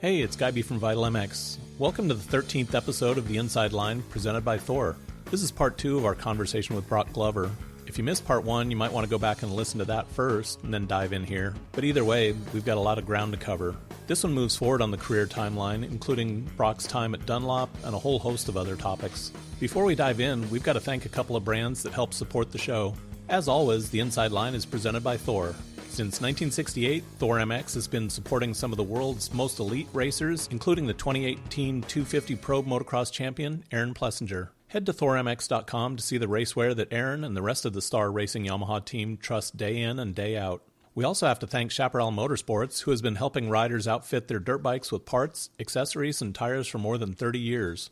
Hey, it's Guy B from Vital MX. Welcome to the 13th episode of The Inside Line, presented by Thor. This is part 2 of our conversation with Broc Glover. If you missed part 1, you might want to go back and listen to that first, and then dive in here. But either way, we've got a lot of ground to cover. This one moves forward on the career timeline, including Broc's time at Dunlop and a whole host of other topics. Before we dive in, we've got to thank a couple of brands that help support the show. As always, The Inside Line is presented by Thor. Since 1968, Thor MX has been supporting some of the world's most elite racers, including the 2018 250 Pro Motocross champion, Aaron Plessinger. Head to ThorMX.com to see the racewear that Aaron and the rest of the Star Racing Yamaha team trust day in and day out. We also have to thank Chaparral Motorsports, who has been helping riders outfit their dirt bikes with parts, accessories, and tires for more than 30 years.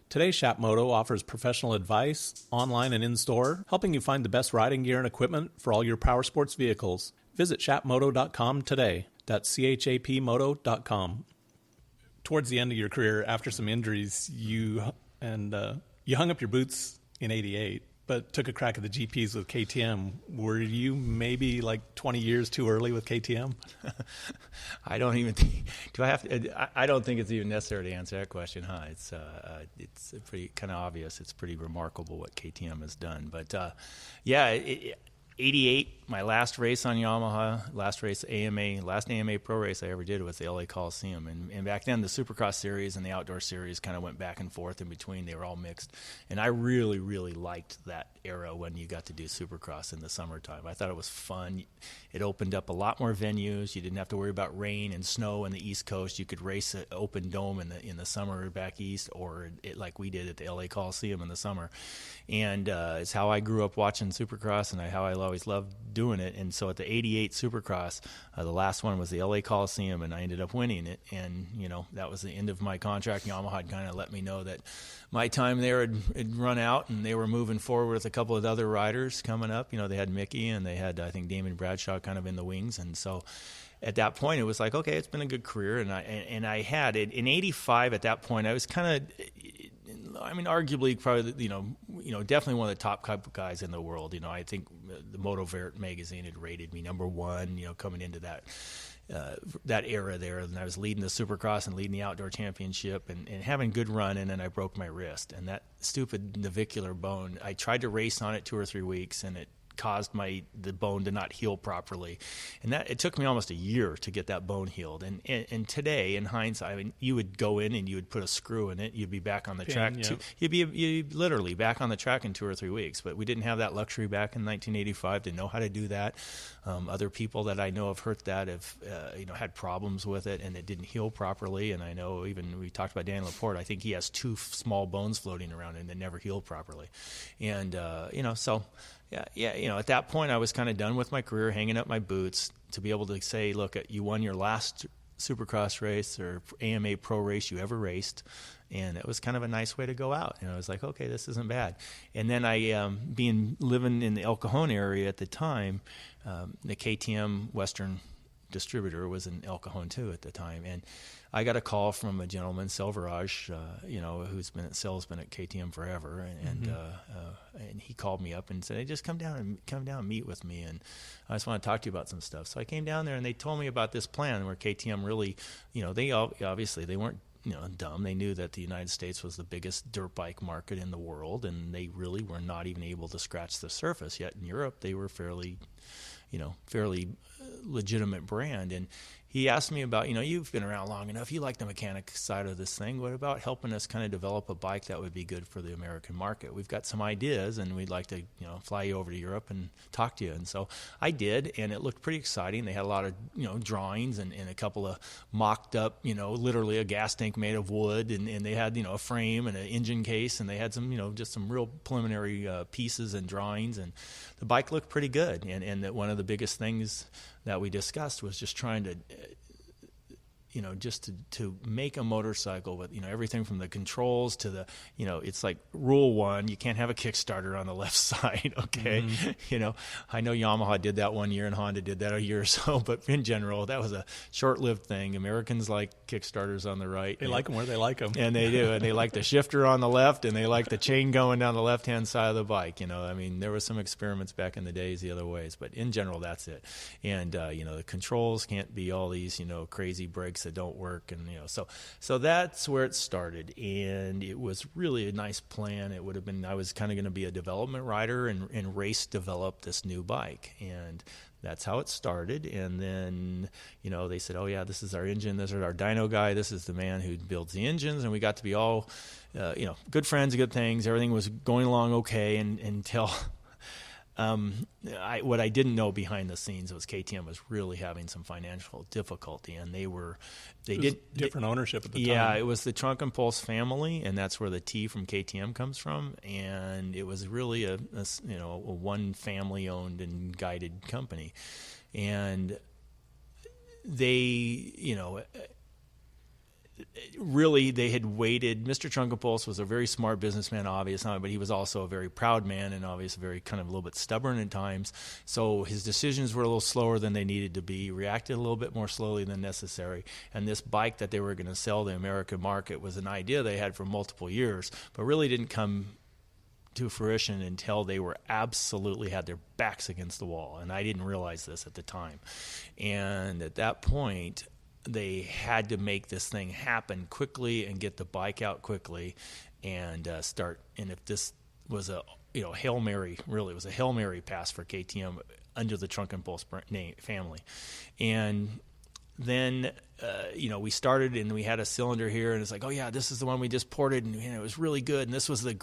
Today, Shapmoto offers professional advice, online and in-store, helping you find the best riding gear and equipment for all your power sports vehicles. Visit shapmoto.com today. That's chapmoto.com. Towards the end of your career, after some injuries, you hung up your boots in '88, but took a crack at the GPs with KTM. Were you maybe like 20 years too early with KTM? I don't even think. I don't think it's even necessary to answer that question, huh? It's pretty kind of obvious. It's pretty remarkable what KTM has done. But 88, my last race on Yamaha, last AMA pro race I ever did was the LA Coliseum. And back then, the Supercross series and the outdoor series kind of went back and forth in between. They were all mixed. And I really, really liked that era when you got to do Supercross in the summertime. I thought it was fun. It opened up a lot more venues. You didn't have to worry about rain and snow in the East Coast. You could race an open dome in the summer back east, or like we did at the LA Coliseum in the summer. And it's how I grew up watching Supercross, and how I always loved doing it. And so at the 88 Supercross, the last one was the LA Coliseum, and I ended up winning it. And, that was the end of my contract. Yamaha had kind of let me know that my time there had run out, and they were moving forward with a couple of other riders coming up. They had Mickey, and they had, I think, Damon Bradshaw kind of in the wings. And so at that point, it was like, okay, it's been a good career. And I had it in 85. At that point, I was kind of, arguably probably, definitely one of the top guys in the world. I think the MotoVert magazine had rated me number one, coming into that era there. And I was leading the Supercross and leading the outdoor championship and having good run. And then I broke my wrist, and that stupid navicular bone, I tried to race on it 2 or 3 weeks, and it caused the bone to not heal properly, and that it took me almost a year to get that bone healed. And today, in hindsight, you would go in and you would put a screw in it, you'd be back on the track. Yeah. You'd be literally back on the track in 2 or 3 weeks. But we didn't have that luxury back in 1985 to know how to do that. Other people that I know have hurt that have had problems with it, and it didn't heal properly. And I know even we talked about Dan Laporte. I think he has 2 small bones floating around and they never healed properly. And so. Yeah. At that point, I was kind of done with my career, hanging up my boots to be able to say, look, you won your last Supercross race or AMA pro race you ever raced, and it was kind of a nice way to go out. And I was like, okay, this isn't bad. And then I, living in the El Cajon area at the time, the KTM Western distributor was in El Cajon too at the time, and I got a call from a gentleman, Selvaraj, who's been at KTM forever, and he called me up and said, "Hey, just come down and meet with me, and I just want to talk to you about some stuff." So I came down there, and they told me about this plan where KTM really, they obviously they weren't dumb. They knew that the United States was the biggest dirt bike market in the world, and they really were not even able to scratch the surface yet. In Europe, they were fairly legitimate brand. And he asked me about, you've been around long enough, you like the mechanic side of this thing. What about helping us kind of develop a bike that would be good for the American market? We've got some ideas, and we'd like to, fly you over to Europe and talk to you. And so I did, and it looked pretty exciting. They had a lot of, drawings and a couple of mocked up, literally a gas tank made of wood, and they had, a frame and an engine case, and they had some, just some real preliminary pieces and drawings, and the bike looked pretty good. And that one of the biggest things that we discussed was just trying to just to make a motorcycle with, everything from the controls to the, it's like rule 1, you can't have a Kickstarter on the left side. Okay. Mm-hmm. I know Yamaha did that one year and Honda did that a year or so, but in general, that was a short-lived thing. Americans like Kickstarters on the right. They like them where they like them. And they do. And they like the shifter on the left, and they like the chain going down the left-hand side of the bike. There were some experiments back in the days the other ways, but in general, that's it. And, the controls can't be all these, crazy brakes that don't work. And, so that's where it started. And it was really a nice plan. It would have been, I was kind of going to be a development rider and race develop this new bike. And that's how it started. And then, they said, oh yeah, this is our engine. This is our dyno guy. This is the man who builds the engines. And we got to be all, good friends, good things. Everything was going along okay until what I didn't know behind the scenes was KTM was really having some financial difficulty, and different ownership at the time. Yeah, it was the Trunk and Pulse family, and that's where the T from KTM comes from. And it was really a one family owned and guided company, and they really, they had waited. Mr. Trunkenpulse was a very smart businessman, obviously, but he was also a very proud man and obviously very kind of a little bit stubborn at times. So his decisions were a little slower than they needed to be, reacted a little bit more slowly than necessary. And this bike that they were going to sell the American market was an idea they had for multiple years, but really didn't come to fruition until they were absolutely had their backs against the wall. And I didn't realize this at the time. And at that point, they had to make this thing happen quickly and get the bike out quickly and start. And if this was a Hail Mary, really, it was a Hail Mary pass for KTM under the Trunk and Pulse family. And then, we started and we had a cylinder here, and it's like, oh yeah, this is the one we just ported, and it was really good. And this was the,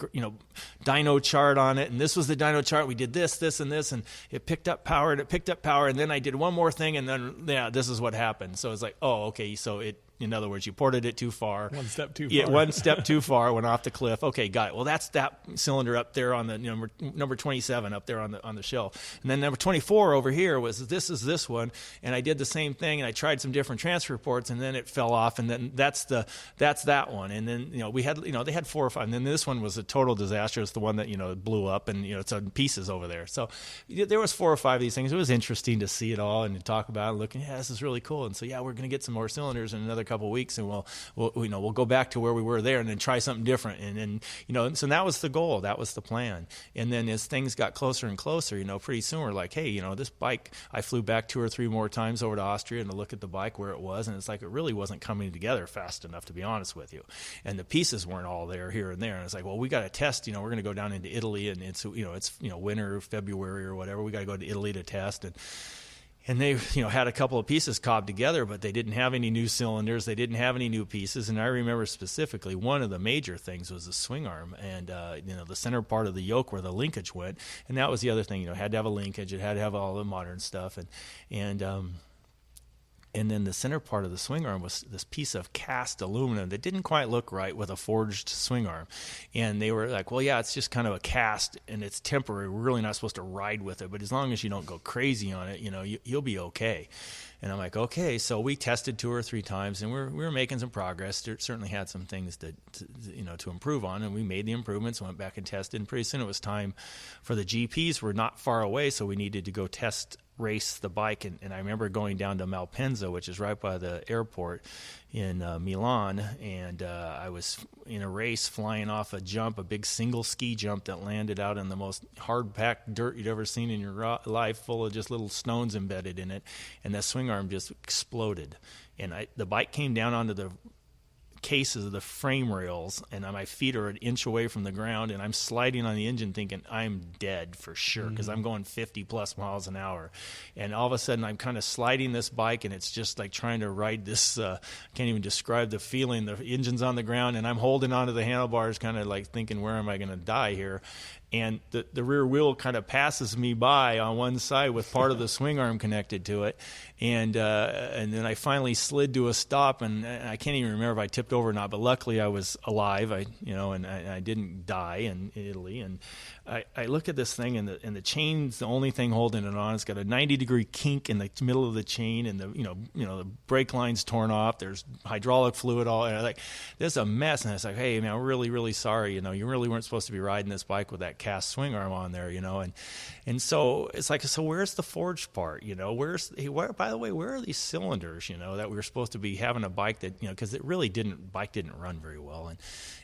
dyno chart on it, and this was the dyno chart. We did this, and this, and it picked up power, and then I did one more thing, and then, this is what happened. So it's like, oh, okay, so in other words, you ported it too far. One step too far. Yeah, one step too far, went off the cliff. Okay, got it. Well, that's that cylinder up there on the number 27 up there on the shelf. And then number 24 over here was this one. And I did the same thing, and I tried some different transfer ports, and then it fell off. And then that's that one. And then we had they had 4 or 5. And then this one was a total disaster. It's the one that blew up, and it's on pieces over there. So there was 4 or 5 of these things. It was interesting to see it all and to talk about it, looking. Yeah, this is really cool. And so we're going to get some more cylinders in another couple of weeks, and we'll go back to where we were there and then try something different. And so that was the goal, that was the plan. And then as things got closer and closer, pretty soon we're like, hey, this bike, I flew back 2 or 3 more times over to Austria and to look at the bike where it was, and it's like it really wasn't coming together fast enough, to be honest with you. And the pieces weren't all there here and there. And it's like, well, we got to test. We're going to go down into Italy, and it's winter, February or whatever. We got to go to Italy to test. And they, had a couple of pieces cobbed together, but they didn't have any new cylinders. They didn't have any new pieces. And I remember specifically one of the major things was the swing arm and, the center part of the yoke where the linkage went. And that was the other thing, it had to have a linkage. It had to have all the modern stuff. And then the center part of the swing arm was this piece of cast aluminum that didn't quite look right with a forged swing arm. And they were like, well, yeah, it's just kind of a cast and it's temporary. We're really not supposed to ride with it. But as long as you don't go crazy on it, you'll be okay. And I'm like, okay. So we tested 2 or 3 times, and we were making some progress. There certainly had some things to improve on, and we made the improvements, went back and tested. And pretty soon it was time for the GPs. We're not far away, so we needed to go race the bike. And I remember going down to Malpensa, which is right by the airport in Milan, and I was in a race flying off a jump, a big single ski jump that landed out in the most hard-packed dirt you'd ever seen in your life, full of just little stones embedded in it, and that swing arm just exploded. And the bike came down onto the cases of the frame rails, and my feet are an inch away from the ground, and I'm sliding on the engine thinking I'm dead for sure because I'm going 50 plus miles an hour. And all of a sudden I'm kind of sliding this bike, and it's just like trying to ride this I can't even describe the feeling. The engine's on the ground, and I'm holding onto the handlebars, kind of like thinking, where am I going to die here? And the rear wheel kind of passes me by on one side with part of the swing arm connected to it. And then I finally slid to a stop, and I can't even remember if I tipped over or not, but luckily I was alive, and I didn't die in Italy. And I look at this thing, and the chain's the only thing holding it on. It's got a 90-degree kink in the middle of the chain, and the brake line's torn off. There's hydraulic fluid all, and I'm like, this is a mess. And I was like, hey, man, we're really, really sorry. You really weren't supposed to be riding this bike with that cast swing arm on there, and so it's like, so where's the forged part? By the way, where are these cylinders? That we were supposed to be having a bike that, because it really bike didn't run very well,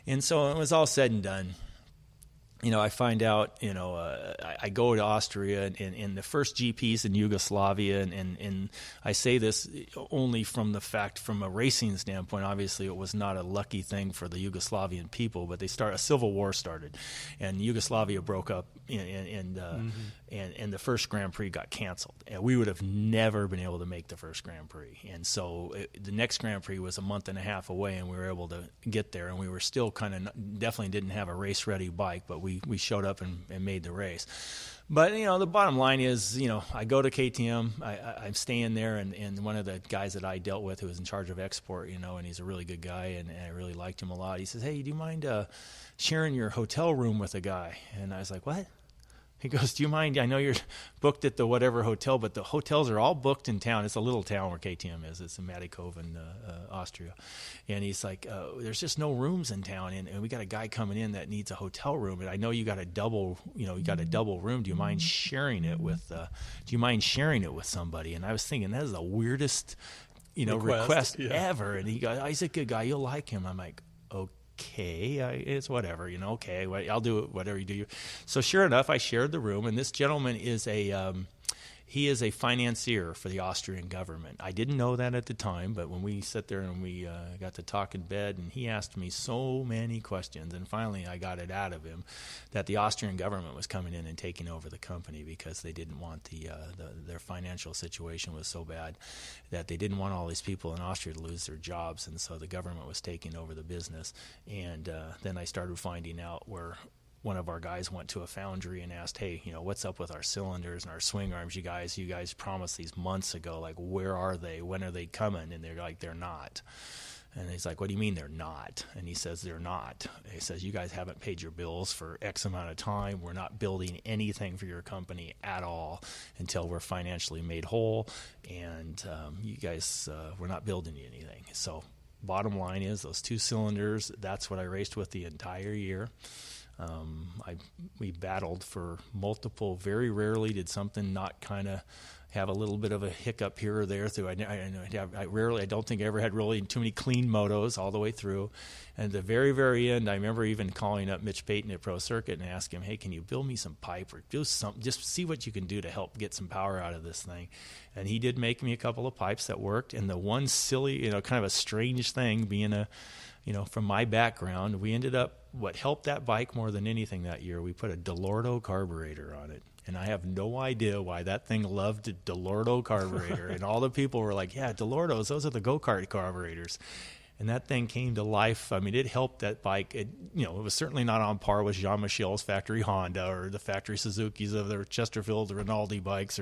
and so it was all said and done. I find out, I go to Austria and the first GPs in Yugoslavia, and I say this only from a racing standpoint. Obviously, it was not a lucky thing for the Yugoslavian people, but a civil war started, and Yugoslavia broke up, and the first Grand Prix got canceled, and we would have never been able to make the first Grand Prix. And so the next Grand Prix was a month and a half away, and we were able to get there, and we were still definitely didn't have a race-ready bike, but we showed up and made the race. But, the bottom line is, I go to KTM, I'm staying there, and one of the guys that I dealt with who was in charge of export, and he's a really good guy, and I really liked him a lot. He says, "Hey, do you mind sharing your hotel room with a guy?" And I was like, "What?" He goes, "Do you mind? I know you're booked at the whatever hotel, but the hotels are all booked in town." It's a little town where KTM is. It's in Mattighofen, Austria. And he's like, "There's just no rooms in town, and we got a guy coming in that needs a hotel room. And I know you got a double room. Do you mind sharing it with somebody?" And I was thinking, that is the weirdest, request ever. And he goes, "Oh, he's a good guy. You'll like him." I'm like, okay, it's whatever, okay, I'll do it, whatever you do. So sure enough, I shared the room, and this gentleman is he is a financier for the Austrian government. I didn't know that at the time, but when we sat there and we got to talk in bed, and he asked me so many questions, and finally I got it out of him that the Austrian government was coming in and taking over the company because they didn't want their financial situation was so bad that they didn't want all these people in Austria to lose their jobs, and so the government was taking over the business. And then I started finding out where one of our guys went to a foundry and asked, "Hey, what's up with our cylinders and our swing arms? You guys promised these months ago. Like, where are they? When are they coming?" And they're like, "They're not." And he's like, "What do you mean they're not?" And he says, "They're not." He says, "You guys haven't paid your bills for X amount of time. We're not building anything for your company at all until we're financially made whole. And you guys, we're not building you anything." So bottom line is those two cylinders, that's what I raced with the entire year. We battled for multiple. Very rarely did something not kind of have a little bit of a hiccup here or there. I don't think I ever had really too many clean motos all the way through. And at the very, very end, I remember even calling up Mitch Payton at Pro Circuit and asking him, "Hey, can you build me some pipe or do something? Just see what you can do to help get some power out of this thing." And he did make me a couple of pipes that worked. And the one silly, kind of a strange thing being from my background, we ended up, what helped that bike more than anything that year, we put a Delorto carburetor on it. And I have no idea why that thing loved a Delorto carburetor. And all the people were like, "Yeah, Delortos, those are the go-kart carburetors." And that thing came to life. I mean, it helped that bike. It was certainly not on par with Jean-Michel's factory Honda or the factory Suzuki's of their Chesterfield or Rinaldi bikes,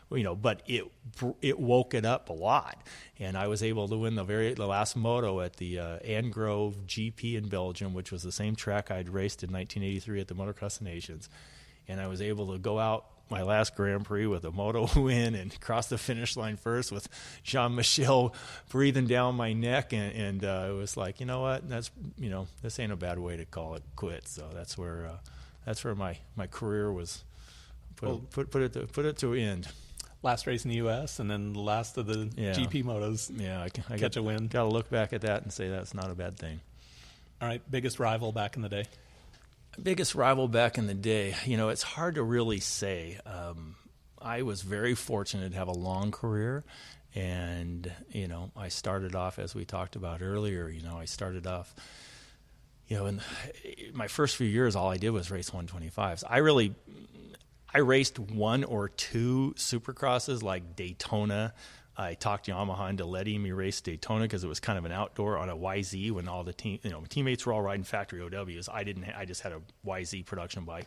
but it woke it up a lot. And I was able to win the last moto at the Angrove GP in Belgium, which was the same track I'd raced in 1983 at the Motocross of Nations. And I was able to go out my last Grand Prix with a moto win and cross the finish line first with Jean-Michel breathing down my neck. And it was like, you know what, that's, this ain't a bad way to call it quits. So that's where my career was put it to end. Last race in the U.S. and then the last of the GP motos. Yeah, I catch a win. Got to look back at that and say that's not a bad thing. All right, biggest rival back in the day? Biggest rival back in the day, it's hard to really say. I was very fortunate to have a long career, and I started off, as we talked about earlier. I started off, in my first few years, all I did was race 125s. I raced one or two supercrosses like Daytona. I talked Yamaha into letting me race Daytona because it was kind of an outdoor on a YZ when all the teammates were all riding factory OWs. I just had a YZ production bike.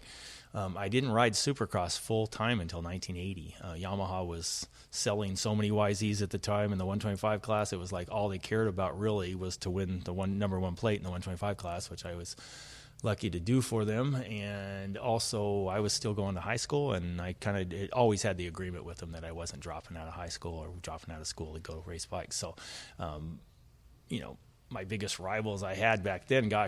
I didn't ride Supercross full time until 1980. Yamaha was selling so many YZs at the time in the 125 class. It was like all they cared about really was to win the number one plate in the 125 class, which I was lucky to do for them. And also I was still going to high school, and I always had the agreement with them that I wasn't dropping out of high school or dropping out of school to go race bikes. So, my biggest rivals I had back then, I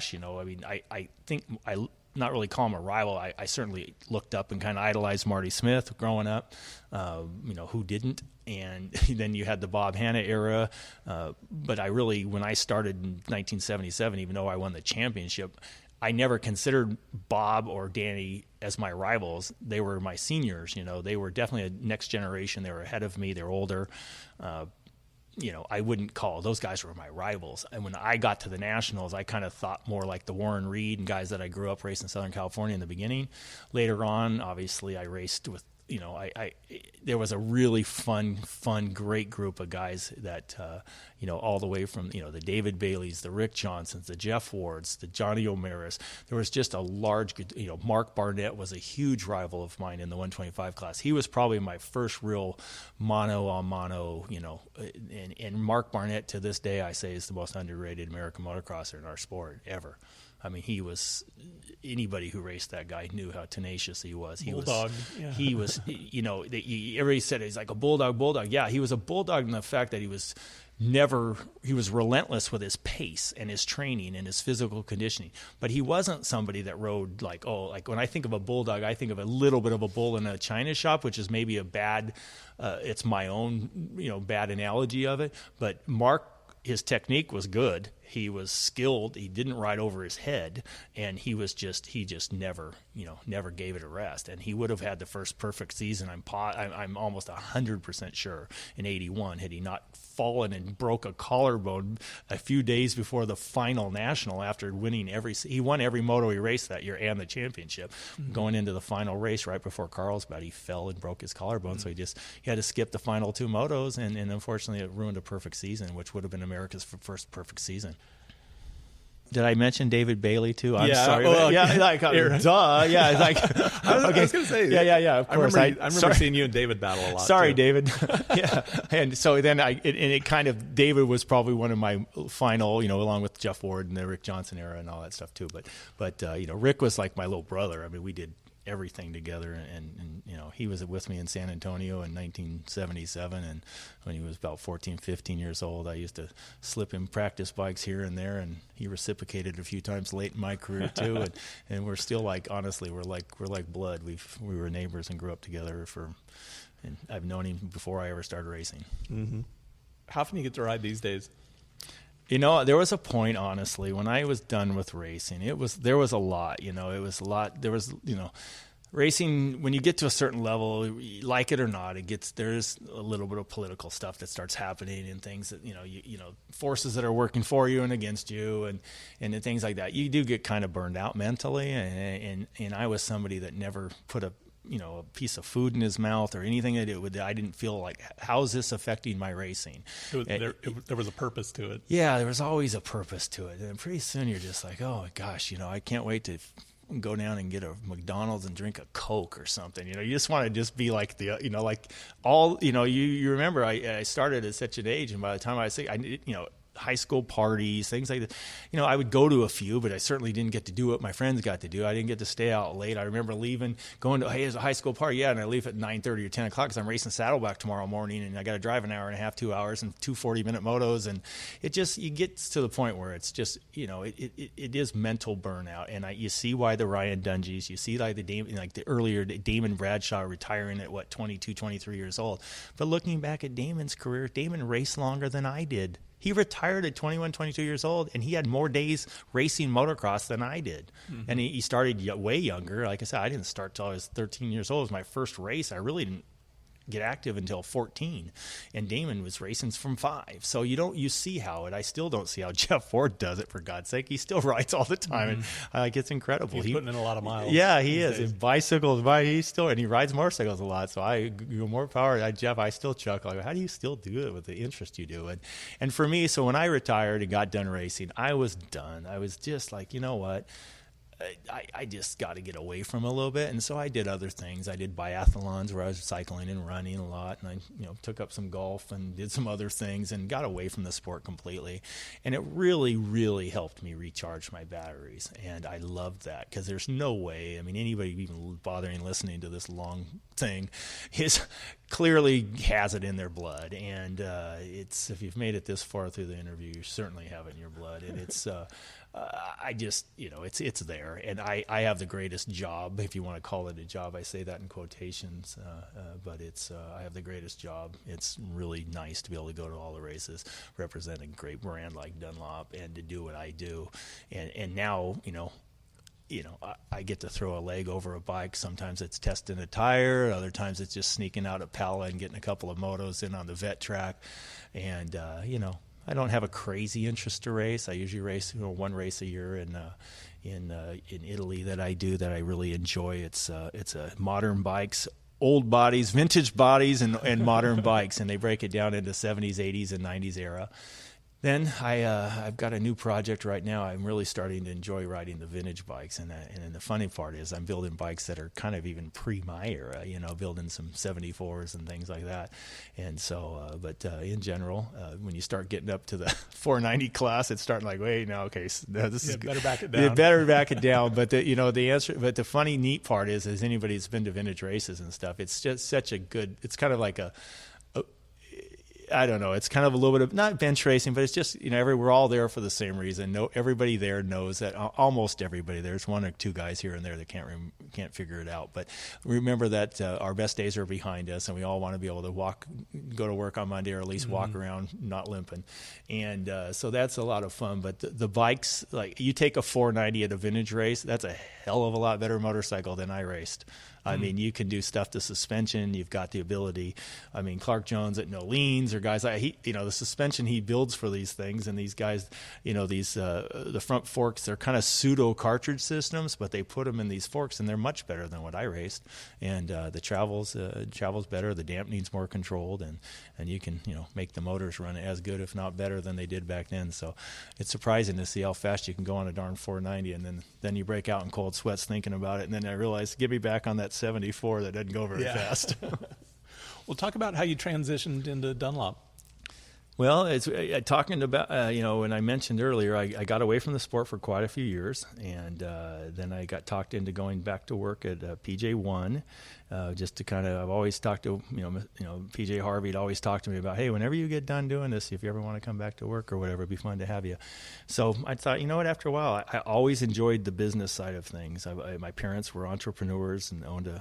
think I not really call him a rival. I certainly looked up and kind of idolized Marty Smith growing up. Who didn't? And then you had the Bob Hanna era. But when I started in 1977, even though I won the championship, I never considered Bob or Danny as my rivals. They were my seniors. They were definitely a next generation. They were ahead of me. They were older. I wouldn't call those guys were my rivals. And when I got to the Nationals, I kind of thought more like the Warren Reed and guys that I grew up racing in Southern California in the beginning. Later on, obviously, I raced with, there was a really fun, great group of guys that, all the way from, the David Baileys, the Rick Johnsons, the Jeff Wards, the Johnny O'Maras. There was just a large, Mark Barnett was a huge rival of mine in the 125 class. He was probably my first real mano-a-mano, and Mark Barnett to this day, I say, is the most underrated American motocrosser in our sport ever. I mean, he was, anybody who raced that guy knew how tenacious he was. Bulldog. He was, everybody said he's like a bulldog. Yeah, he was a bulldog in the fact that he was relentless with his pace and his training and his physical conditioning. But he wasn't somebody that rode like when I think of a bulldog, I think of a little bit of a bull in a china shop, which is maybe a bad, it's my own, bad analogy of it. But Mark, his technique was good. He was skilled. He didn't ride over his head, and he just never gave it a rest. And he would have had the first perfect season. I'm almost 100% sure in '81 had he not fallen and broke a collarbone a few days before the final national after winning he won every moto he raced that year and the championship. Mm-hmm. Going into the final race right before Carlsbad, he fell and broke his collarbone. Mm-hmm. So he had to skip the final two motos, and unfortunately it ruined a perfect season, which would have been America's first perfect season. Did I mention David Bailey too? I'm sorry. Well, duh. Yeah, it's like I was going to say. Yeah. Of course, I remember seeing you and David battle a lot. Sorry, too. David. Yeah, and so then it kind of, David was probably one of my final, along with Jeff Ward and the Rick Johnson era and all that stuff too. But Rick was like my little brother. I mean, we did everything together, and he was with me in San Antonio in 1977, and when he was about 14, 15 years old, I used to slip him practice bikes here and there, and he reciprocated a few times late in my career too, and we're still honestly we're like blood. We were neighbors and grew up together and I've known him before I ever started racing. Mm-hmm. How often do you get to ride these days? There was a point, honestly, when I was done with racing. There was a lot, racing, when you get to a certain level, like it or not, there's a little bit of political stuff that starts happening and things that, forces that are working for you and against you and things like that. You do get kind of burned out mentally. And I was somebody that never put a piece of food in his mouth or anything that I didn't feel like, how is this affecting my racing? There was a purpose to it. Yeah, there was always a purpose to it. And pretty soon you're just like, oh my gosh, I can't wait to go down and get a McDonald's and drink a Coke or something. You just want to just be like you remember I started at such an age, and by the time I say, high school parties, things like that. I would go to a few, but I certainly didn't get to do what my friends got to do. I didn't get to stay out late. I remember going to, hey, there's a high school party. Yeah, and I leave at 9:30 or 10 o'clock because I'm racing Saddleback tomorrow morning, and I got to drive an hour and a half, 2 hours, and 2 40-minute motos. And you get to the point where it's just, it is mental burnout. And you see why the Ryan Dungies, you see like the earlier Damon Bradshaw retiring at 22, 23 years old. But looking back at Damon's career, Damon raced longer than I did. He retired at 21, 22 years old, and he had more days racing motocross than I did. Mm-hmm. And he started way younger. Like I said, I didn't start till I was 13 years old. It was my first race. I really didn't get active until 14, and Damon was racing from 5. So you see how I still don't see how Jeff Ford does it, for God's sake. He still rides all the time, and it's incredible. He's putting in a lot of miles. Yeah, he is. And bicycles, and he rides motorcycles a lot. So more power. Jeff, I still chuckle. How do you still do it with the interest you do? And for me, so when I retired and got done racing, I was done. I was just like, you know what? I just got to get away from it a little bit, and so I did other things. I did biathlons where I was cycling and running a lot, and I took up some golf and did some other things and got away from the sport completely. And it really, really helped me recharge my batteries, and I loved that because there's no way. I mean, anybody even bothering listening to this long thing clearly has it in their blood, and it's, if you've made it this far through the interview, you certainly have it in your blood, and it's. I just, it's there, and I have the greatest job, if you want to call it a job. I say that in quotations, but I have the greatest job. It's really nice to be able to go to all the races, represent a great brand like Dunlop, and to do what I do. And now, I get to throw a leg over a bike. Sometimes it's testing a tire. Other times it's just sneaking out at Pala and getting a couple of motos in on the vet track. And, I don't have a crazy interest to race. I usually race, one race a year in Italy that I do that I really enjoy. It's modern bikes, old bodies, vintage bodies, and modern bikes, and they break it down into 70s, 80s, and 90s era. Then I've got a new project right now. I'm really starting to enjoy riding the vintage bikes, and the funny part is I'm building bikes that are kind of even pre my era, building some 74s and things like that. And so, but in general, when you start getting up to the 490 class, it's starting like, wait, no, okay, so this is better back it down. You better back it down. But the answer, but the funny, neat part is, as anybody that's been to vintage races and stuff, it's just such a good. It's kind of like I don't know. It's kind of a little bit of not bench racing, but it's just, we're all there for the same reason. No, everybody there knows that. Almost everybody. There's one or two guys here and there that can't figure it out. But remember that our best days are behind us, and we all want to be able to go to work on Monday, or at least walk around not limping. And so that's a lot of fun. But the bikes, like you take a 490 at a vintage race, that's a hell of a lot better motorcycle than I raced. I mean, you can do stuff to suspension. You've got the ability. I mean, Clark Jones at No Leans, or guys like the suspension he builds for these things, and these guys, the front forks, they're kind of pseudo cartridge systems, but they put them in these forks, and they're much better than what I raced. And the travels better. The dampening's more controlled, and you can make the motors run as good, if not better, than they did back then. So it's surprising to see how fast you can go on a darn 490, and then you break out in cold sweats thinking about it, and then I realize, get me back on that 74 that doesn't go very fast. Well, talk about how you transitioned into Dunlop. Well, it's talking about, when I mentioned earlier, I got away from the sport for quite a few years, and then I got talked into going back to work at PJ1, just to kind of, I've always talked to, PJ Harvey'd always talk to me about, hey, whenever you get done doing this, if you ever want to come back to work or whatever, it'd be fun to have you. So I thought, after a while, I always enjoyed the business side of things. My parents were entrepreneurs and owned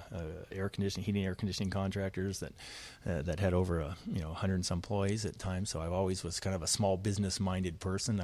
heating air conditioning contractors that had over 100 and some employees at times. So I always was kind of a small business minded person.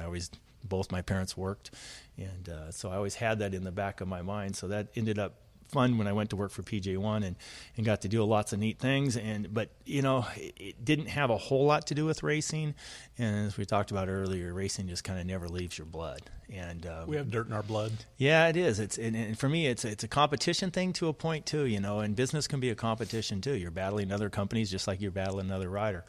Both my parents worked, and so I always had that in the back of my mind. So that ended up fun when I went to work for PJ1 and got to do lots of neat things. But it didn't have a whole lot to do with racing. And as we talked about earlier, racing just kind of never leaves your blood. And we have dirt in our blood. Yeah, it is. And for me, it's a competition thing to a point too. And business can be a competition too. You're battling other companies just like you're battling another rider.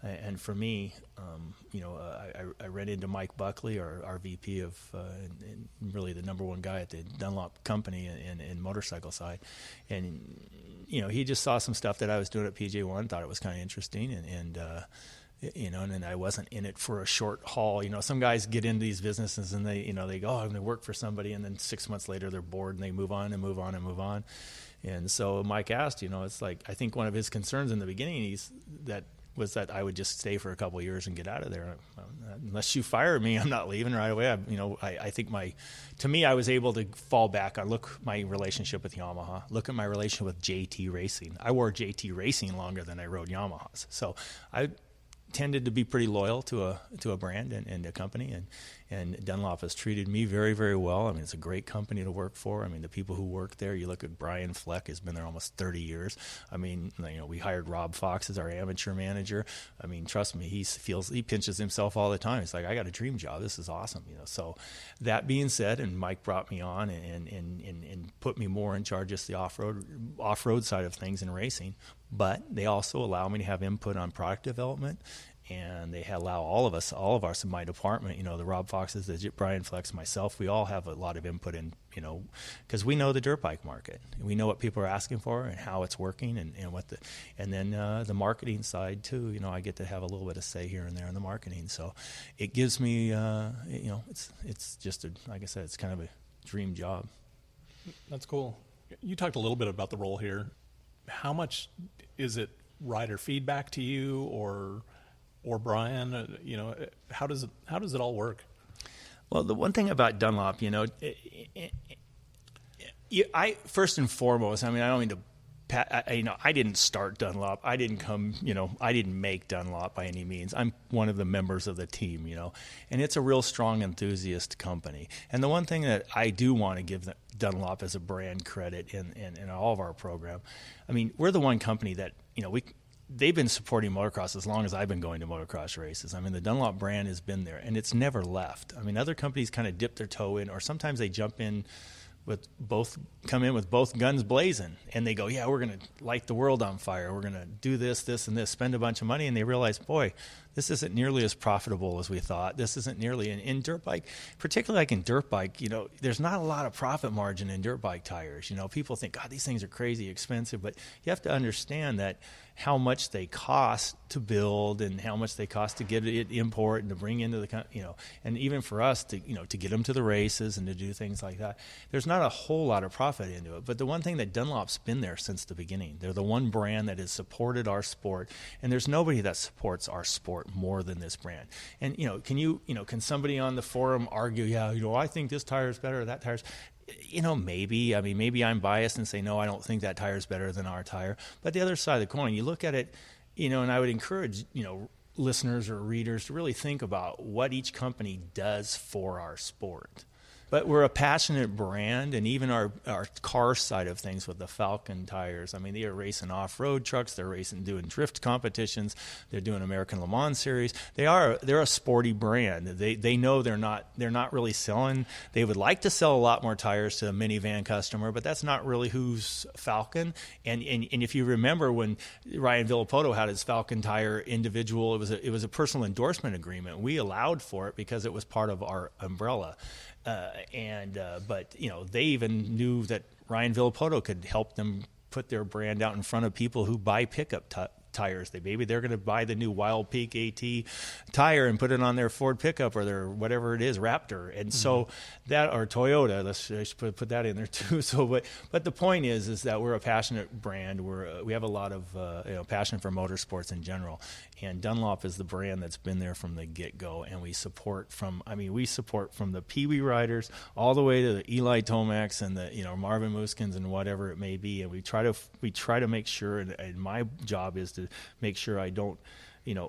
And for me, I ran into Mike Buckley, our VP of, and really the number one guy at the Dunlop company in motorcycle side. And, he just saw some stuff that I was doing at PJ1, thought it was kind of interesting. And then I wasn't in it for a short haul. Some guys get into these businesses and they go, oh, I'm going to work for somebody. And then 6 months later, they're bored and they move on and move on and move on. And so Mike asked, it's like, I think one of his concerns in the beginning was that I would just stay for a couple of years and get out of there. Unless you fire me, I'm not leaving right away. I think to me, I was able to fall back. My relationship with Yamaha, look at my relationship with JT Racing. I wore JT Racing longer than I rode Yamahas. So I tended to be pretty loyal to a brand and a company, and Dunlop has treated me very, very well. I mean, it's a great company to work for. I mean, the people who work there, you look at Brian Fleck, has been there almost 30 years. I mean, we hired Rob Fox as our amateur manager. I mean, trust me, he pinches himself all the time. It's like, I got a dream job. This is awesome. So that being said, and Mike brought me on and put me more in charge of the off-road side of things in racing. But they also allow me to have input on product development, and they allow all of us in my department, the Rob Foxes, the Brian Flex, myself, we all have a lot of input in, because we know the dirt bike market. We know what people are asking for and how it's working and then the marketing side too. I get to have a little bit of say here and there in the marketing. So it gives me, it's just like I said, it's kind of a dream job. That's cool. You talked a little bit about the role here. How much is it rider feedback to you or Brian? How does it all work? Well, the one thing about Dunlop, I first and foremost, I mean, I don't mean to I didn't start Dunlop. I didn't make Dunlop by any means. I'm one of the members of the team, and it's a real strong enthusiast company. And the one thing that I do want to give Dunlop as a brand credit in all of our program, I mean, we're the one company that, they've been supporting motocross as long as I've been going to motocross races. I mean, the Dunlop brand has been there, and it's never left. I mean, other companies kind of dip their toe in, or sometimes they come in with both guns blazing, and they go, yeah, we're going to light the world on fire. We're going to do this, this, and this, spend a bunch of money, and they realize, boy, this isn't nearly as profitable as we thought. This isn't nearly in dirt bike, particularly like in dirt bike, there's not a lot of profit margin in dirt bike tires. People think, God, these things are crazy expensive, but you have to understand that how much they cost to build and how much they cost to get it import and to bring into the, and even for us to get them to the races and to do things like that. There's not a whole lot of profit into it. But the one thing that Dunlop's been there since the beginning, they're the one brand that has supported our sport, and there's nobody that supports our sport more than this brand. And, can somebody on the forum argue, yeah, I think this tire is better or that tire's, maybe. I mean, maybe I'm biased and say, no, I don't think that tire is better than our tire. But the other side of the coin, you look at it, and I would encourage, listeners or readers to really think about what each company does for our sport. But we're a passionate brand, and even our car side of things with the Falcon tires. I mean, they are racing off-road trucks. They're doing drift competitions. They're doing American Le Mans series. They're a sporty brand. They know they're not really selling. They would like to sell a lot more tires to a minivan customer, but that's not really who's Falcon. And if you remember when Ryan Villapoto had his Falcon tire individual, it was a personal endorsement agreement. We allowed for it because it was part of our umbrella. But they even knew that Ryan Villapoto could help them put their brand out in front of people who buy pickup tires. Maybe they're going to buy the new Wild Peak AT tire and put it on their Ford pickup or their whatever it is, Raptor. And so that, or Toyota, I should put that in there too. So, but the point is that we're a passionate brand. We have a lot of passion for motorsports in general. And Dunlop is the brand that's been there from the get-go, and we support from the Pee Wee riders all the way to the Eli Tomacs and the Marvin Muskins and whatever it may be. And we try to make sure, and my job is to make sure I don't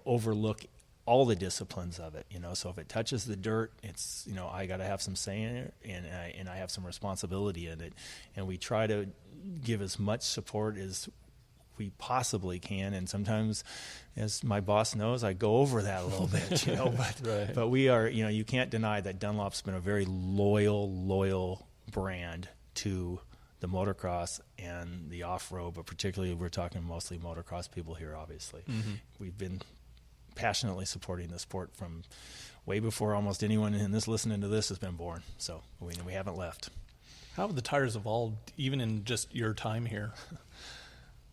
overlook all the disciplines of it. So if it touches the dirt, it's I got to have some say in it, and I have some responsibility in it, and we try to give as much support as we possibly can, and sometimes, as my boss knows, I go over that a little bit, but right. But we are, you can't deny that Dunlop's been a very loyal brand to the motocross and the off-road, but particularly we're talking mostly motocross people here, obviously. Mm-hmm. We've been passionately supporting the sport from way before almost anyone listening to this has been born, so we haven't left. How have the tires evolved, even in just your time here?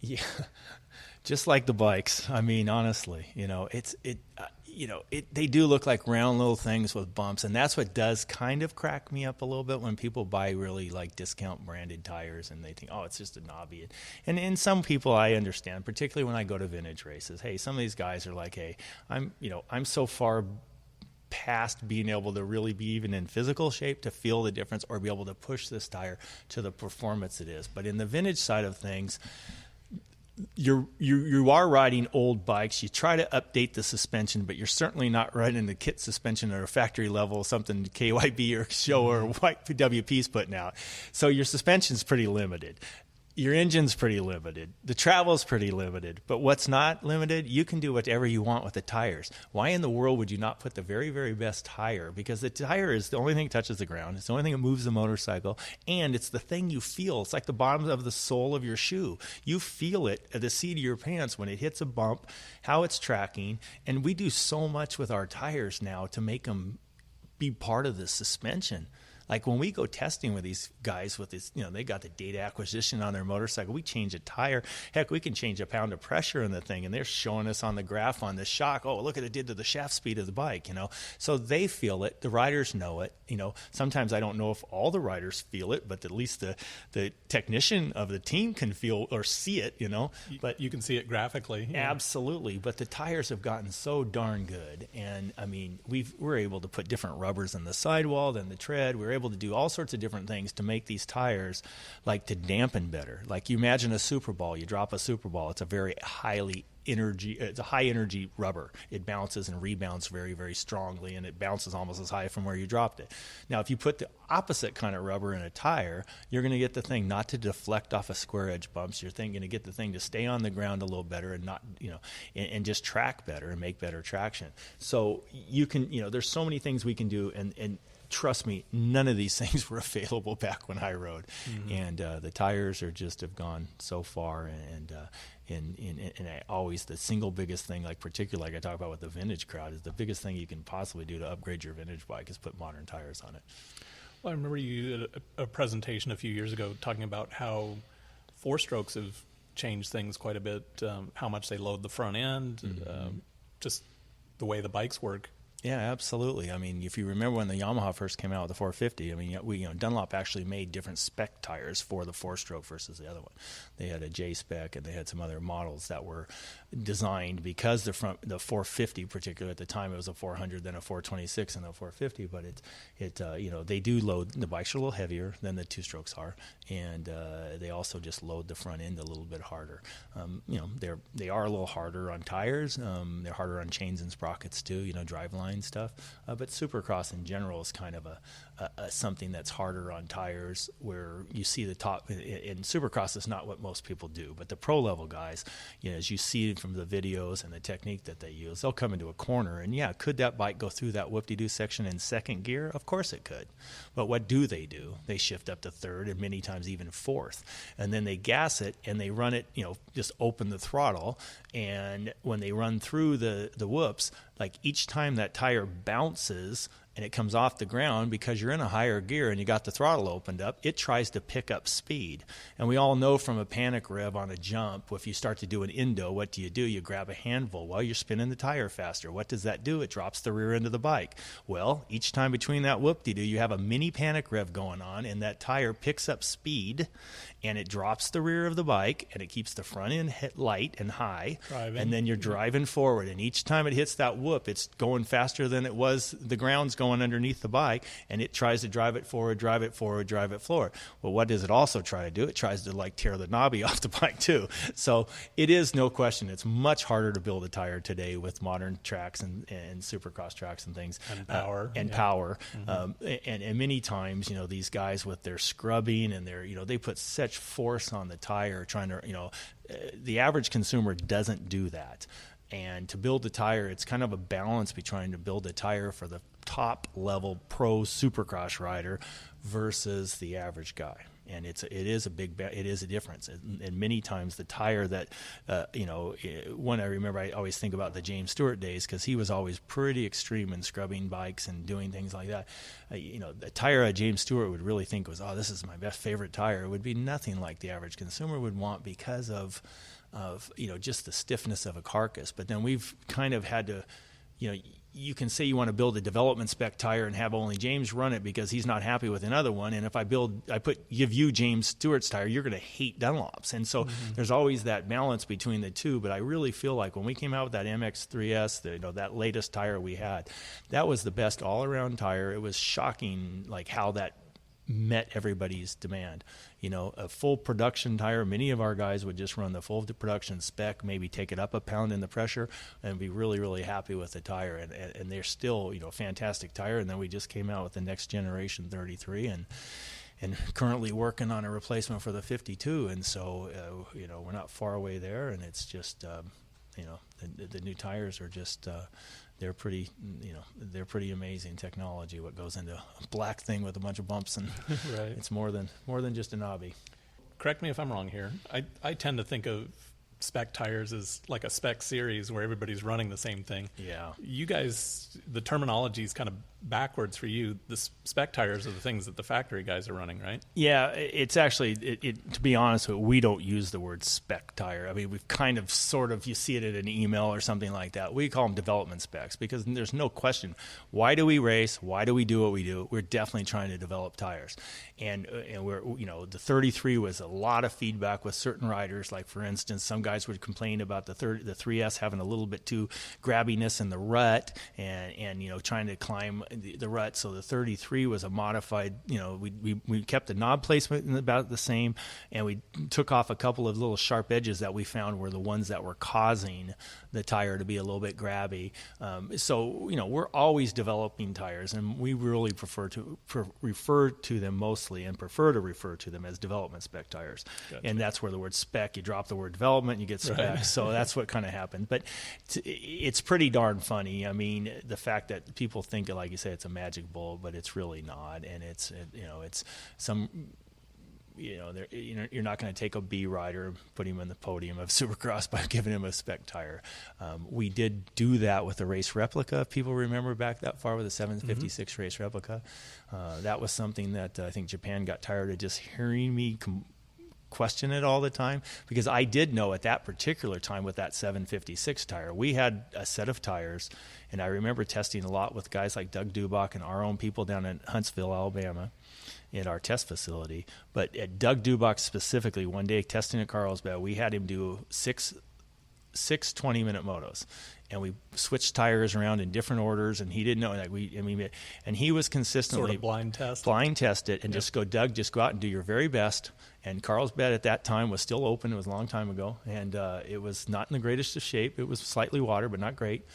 Yeah, just like the bikes. I mean, honestly, they do look like round little things with bumps, and that's what does kind of crack me up a little bit when people buy really like discount branded tires and they think, oh, it's just a knobby. And in some people, I understand, particularly when I go to vintage races. Hey, some of these guys are like, hey, I'm so far past being able to really be even in physical shape to feel the difference or be able to push this tire to the performance it is. But in the vintage side of things, you are riding old bikes. You try to update the suspension, but you're certainly not riding the kit suspension at a factory level, something KYB or Show or WP's putting out. So your suspension's pretty limited. Your engine's pretty limited. The travel's pretty limited. But what's not limited, you can do whatever you want with the tires. Why in the world would you not put the very, very best tire? Because the tire is the only thing that touches the ground. It's the only thing that moves the motorcycle. And it's the thing you feel. It's like the bottom of the sole of your shoe. You feel it at the seat of your pants when it hits a bump, how it's tracking. And we do so much with our tires now to make them be part of the suspension. Like when we go testing with these guys with this, they got the data acquisition on their motorcycle. We change a tire. Heck, we can change a pound of pressure in the thing, and they're showing us on the graph on the shock. Oh, look what it did to the shaft speed of the bike, So they feel it. The riders know it. Sometimes I don't know if all the riders feel it, but at least the technician of the team can feel or see it, But you can see it graphically. Yeah. Absolutely. But the tires have gotten so darn good. And, I mean, we're able to put different rubbers in the sidewall than the tread. We're able to do all sorts of different things to make these tires like to dampen better. Like you imagine a Super Ball, you drop a Super Ball, it's a very it's a high energy rubber. It bounces and rebounds very, very strongly, and it bounces almost as high from where you dropped it. Now, if you put the opposite kind of rubber in a tire, you're going to get the thing not to deflect off of square edge bumps. You're going to get the thing to stay on the ground a little better and not, and just track better and make better traction. So you can, there's so many things we can do, and trust me, none of these things were available back when I rode. Mm-hmm. And the tires have gone so far, and I always, the single biggest thing, particularly like I talk about with the vintage crowd, is the biggest thing you can possibly do to upgrade your vintage bike is put modern tires on it. Well, I remember you did a presentation a few years ago talking about how four-strokes have changed things quite a bit, how much they load the front end, just the way the bikes work. Yeah, absolutely. I mean, if you remember when the Yamaha first came out with the 450, I mean, Dunlop actually made different spec tires for the four-stroke versus the other one. They had a J spec, and they had some other models that were designed because the 450, particularly at the time, it was a 400, then a 426, and a 450. But they do load. The bikes are a little heavier than the two-strokes are, and they also just load the front end a little bit harder. They are a little harder on tires. They're harder on chains and sprockets too. Driveline stuff, but Supercross in general is kind of a something that's harder on tires, where you see the top. In Supercross is not what most people do, but the pro level guys, as you see from the videos and the technique that they use, they'll come into a corner, and could that bike go through that whoop-de-doo section in second gear? Of course it could, but what do? They shift up to third and many times even fourth, and then they gas it and they run it, just open the throttle, and when they run through the whoops, like each time that tire bounces and it comes off the ground, because you're in a higher gear and you got the throttle opened up, it tries to pick up speed. And we all know from a panic rev on a jump, if you start to do an endo, what do? You grab a handful while you're spinning the tire faster. What does that do? It drops the rear end of the bike. Well, each time between that whoop-de-doo, you have a mini panic rev going on, and that tire picks up speed, and it drops the rear of the bike, and it keeps the front end light and high, and then you're driving forward. And each time it hits that whoop, it's going faster than it was, the ground's going underneath the bike, and it tries to drive it forward. Well, what does it also try to do? It tries to tear the knobby off the bike too. So it is, no question, it's much harder to build a tire today with modern tracks and Supercross tracks and things. And power. Power. Mm-hmm. And many times, these guys with their scrubbing and their, they put such force on the tire trying to, the average consumer doesn't do that. And to build a tire, it's kind of a balance between trying to build a tire for the top level pro Supercross rider versus the average guy. And it is a difference. And many times the tire that, one I remember, I always think about the James Stewart days, because he was always pretty extreme in scrubbing bikes and doing things like that. The tire James Stewart would really think was, this is my best favorite tire. It would be nothing like the average consumer would want, because of just the stiffness of a carcass. But then we've kind of had to, you can say you want to build a development spec tire and have only James run it because he's not happy with another one. And if give you James Stewart's tire, you're going to hate Dunlop's. And so there's always that balance between the two. But I really feel like when we came out with that MX3S, that latest tire we had, that was the best all around tire. It was shocking, how that met everybody's demand. A full production tire, many of our guys would just run the full production spec, maybe take it up a pound in the pressure, and be really, really happy with the tire. And they're still, fantastic tire. And then we just came out with the next generation 33 and currently working on a replacement for the 52. And so, we're not far away there. And it's just, the new tires are just, they're pretty amazing technology. What goes into a black thing with a bunch of bumps, and right. It's more than just a knobby. Correct me if I'm wrong here. I tend to think of spec tires as like a spec series where everybody's running the same thing. Yeah. You guys, the terminology is kind of backwards for you. The spec tires are the things that the factory guys are running, right? Yeah, it's actually, to be honest, we don't use the word spec tire. I mean, we've kind of sort of, you see it in an email or something like that. We call them development specs, because there's no question. Why do we race? Why do we do what we do? We're definitely trying to develop tires. And we're, the 33 was a lot of feedback with certain riders. Like, for instance, some guys would complain about the 3S having a little bit too grabbiness in the rut and trying to climb the rut. So the 33 was a modified, we kept the knob placement about the same, and we took off a couple of little sharp edges that we found were the ones that were causing the tire to be a little bit grabby. So we're always developing tires, and we really refer to them mostly and prefer to refer to them as development spec tires. Gotcha. And that's where the word spec, you drop the word development, you get spec. Right. So that's what kind of happened. But it's pretty darn funny. I mean, the fact that people think, like you say, it's a magic bullet, but it's really not. And it's some... you're not going to take a B rider and put him in the podium of Supercross by giving him a spec tire. We did do that with the race replica. If people remember back that far with the 756 race replica. That was something that I think Japan got tired of just hearing me question it all the time, because I did know at that particular time with that 756 tire, we had a set of tires, and I remember testing a lot with guys like Doug Dubach and our own people down in Huntsville, Alabama, at our test facility. But at Doug Dubach specifically, one day testing at Carlsbad, we had him do six 20-minute motos, and we switched tires around in different orders, and he didn't know. And he was consistently sort of blind test it, and just go, Doug, just go out and do your very best. And Carlsbad at that time was still open. It was a long time ago, and it was not in the greatest of shape. It was slightly water, but not great.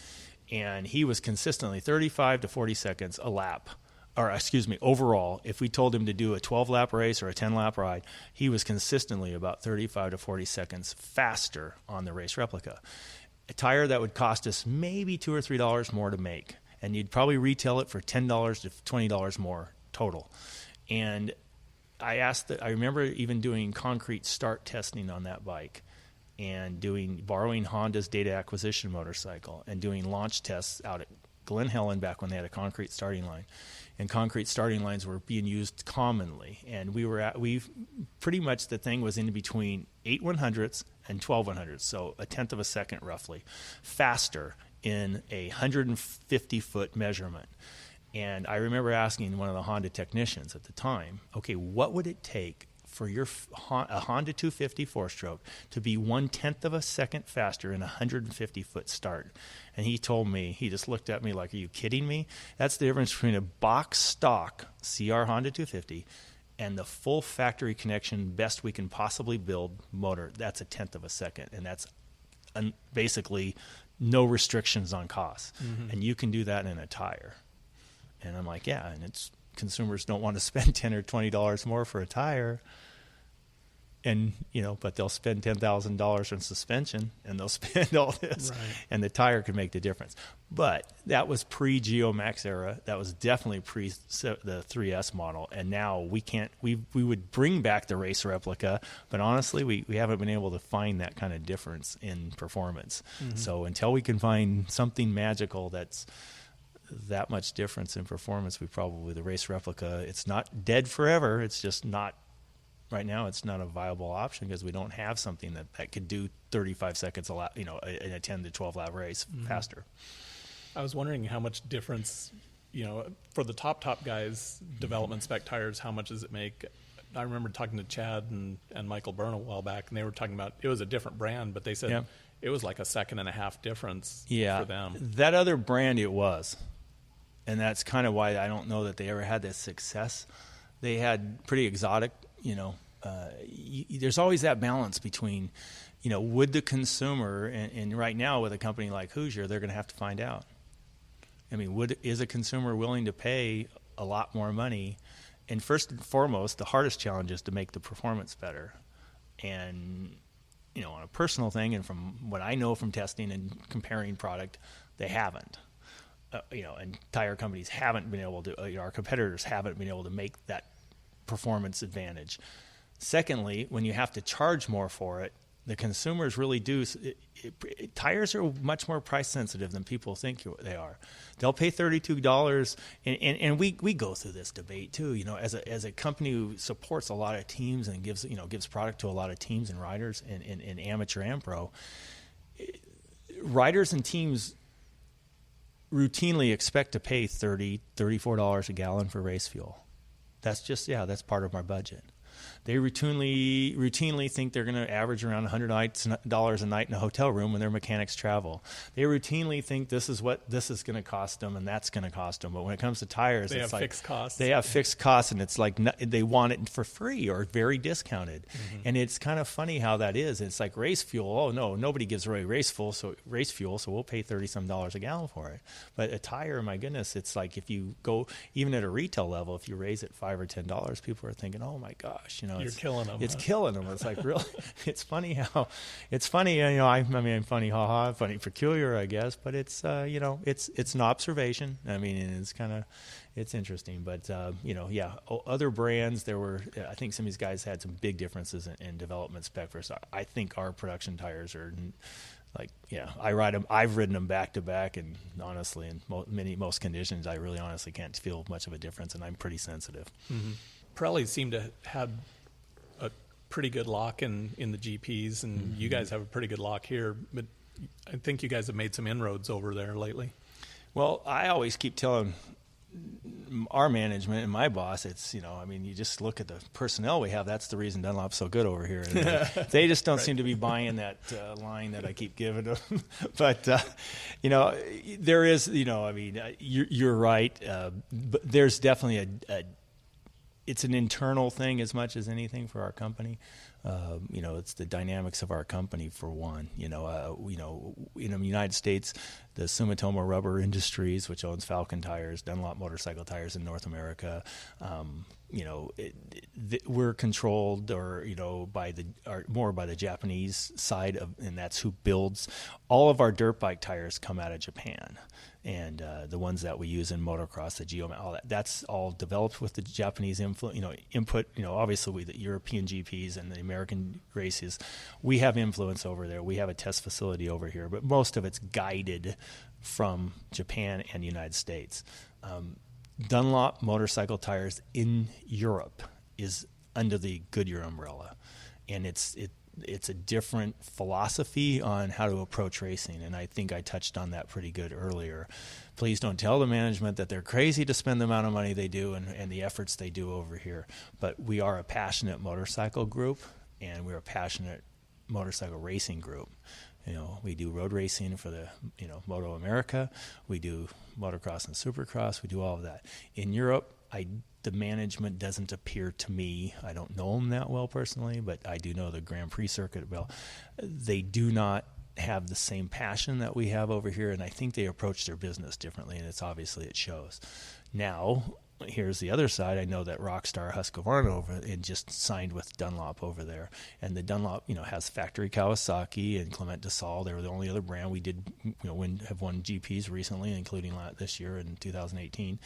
And he was consistently 35 to 40 seconds a lap. Overall, if we told him to do a 12-lap race or a 10-lap ride, he was consistently about 35 to 40 seconds faster on the race replica. A tire that would cost us maybe $2 or $3 more to make, and you'd probably retail it for $10 to $20 more total. And I remember even doing concrete start testing on that bike, and borrowing Honda's data acquisition motorcycle, and doing launch tests out at Glen Helen back when they had a concrete starting line. And concrete starting lines were being used commonly. And we pretty much, the thing was in between 8 100ths and 12 100ths, so a tenth of a second roughly, faster in a 150-foot measurement. And I remember asking one of the Honda technicians at the time, okay, what would it take for a Honda 250 four-stroke to be 1/10 of a second faster in a 150-foot start? And he told me, he just looked at me like, are you kidding me? That's the difference between a box stock CR Honda 250 and the full factory connection, best we can possibly build motor. That's a 1/10 of a second, and that's basically no restrictions on cost. Mm-hmm. And you can do that in a tire. And I'm like, yeah, and consumers don't want to spend $10 or $20 more for a tire, and but they'll spend $10,000 on suspension, and they'll spend all this, right. And the tire can make the difference. But that was pre-Geomax era. That was definitely pre the 3S model, and now we can't. We would bring back the race replica, but honestly, we haven't been able to find that kind of difference in performance. Mm-hmm. So until we can find something magical that's that much difference in performance, the race replica, it's not dead forever. It's just not, right now it's not a viable option because we don't have something that could do 35 seconds a lap, in a 10 to 12 lap race faster. I was wondering how much difference, for the top guys, development spec tires, how much does it make? I remember talking to Chad and Michael Byrne a while back, and they were talking about, it was a different brand, but they said it was like a second and a half difference for them. That other brand it was. And that's kind of why I don't know that they ever had this success. They had pretty exotic, there's always that balance between, would the consumer, and right now with a company like Hoosier, they're going to have to find out. I mean, is a consumer willing to pay a lot more money? And first and foremost, the hardest challenge is to make the performance better. And, on a personal thing, and from what I know from testing and comparing product, they haven't. And tire companies haven't been able to, our competitors haven't been able to make that performance advantage. Secondly, when you have to charge more for it, the consumers really do. Tires are much more price sensitive than people think they are. They'll pay $32, and we go through this debate too. As a company who supports a lot of teams and gives product to a lot of teams and riders in amateur and pro, riders and teams routinely expect to pay $34 a gallon for race fuel. That's just, that's part of our budget. They routinely think they're going to average around $100 a night in a hotel room when their mechanics travel. They routinely think this is what this is going to cost them and that's going to cost them. But when it comes to tires, it's like fixed costs. They have fixed costs, and it's like they want it for free or very discounted. Mm-hmm. And it's kind of funny how that is. It's like race fuel. Oh no, nobody gives away race fuel, so we'll pay $30-some a gallon for it. But a tire, my goodness, it's like if you go even at a retail level, if you raise it $5 or $10, people are thinking, oh my gosh, you're killing them. It's killing them. It's like really, it's funny. I mean, funny, haha, funny, peculiar, I guess. But it's it's an observation. I mean, and it's kind of. It's interesting, but other brands. I think some of these guys had some big differences in development spec versus. I think our production tires are like, I ride them. I've ridden them back to back, and honestly, in most conditions, I really honestly can't feel much of a difference, and I'm pretty sensitive. Mm-hmm. Pirelli seemed to have a pretty good lock in the GPs, and mm-hmm. you guys have a pretty good lock here. But I think you guys have made some inroads over there lately. Well, I always keep telling our management and my boss, it's, you just look at the personnel we have. That's the reason Dunlop's so good over here. And they just don't seem to be buying that line that I keep giving them. But, there is, you're right. But there's definitely it's an internal thing as much as anything for our company. It's the dynamics of our company for one. In the United States, the Sumitomo Rubber Industries, which owns Falcon Tires, Dunlop Motorcycle Tires in North America, we're controlled by the Japanese side of, and that's who builds all of our dirt bike tires come out of Japan. And the ones that we use in motocross, the Geomat, all that's all developed with the Japanese input. Obviously with the European GPs and the American races, we have influence over there. We have a test facility over here, but most of it's guided from Japan and the United States. Dunlop motorcycle tires in Europe is under the Goodyear umbrella, and it's a different philosophy on how to approach racing, and I think I touched on that pretty good earlier. Please don't tell the management that they're crazy to spend the amount of money they do and the efforts they do over here, but we are a passionate motorcycle group, and we're a passionate motorcycle racing group. We do road racing for the, Moto America. We do motocross and supercross. We do all of that. In Europe, the management doesn't appear to me, I don't know them that well personally, but I do know the Grand Prix circuit well. They do not have the same passion that we have over here, and I think they approach their business differently, and it shows. Now, here's the other side. I know that Rockstar Husqvarna just signed with Dunlop over there, and the Dunlop, has factory Kawasaki and Clement DeSalle. They were the only other brand we did, have won GPs recently, including this year in 2018,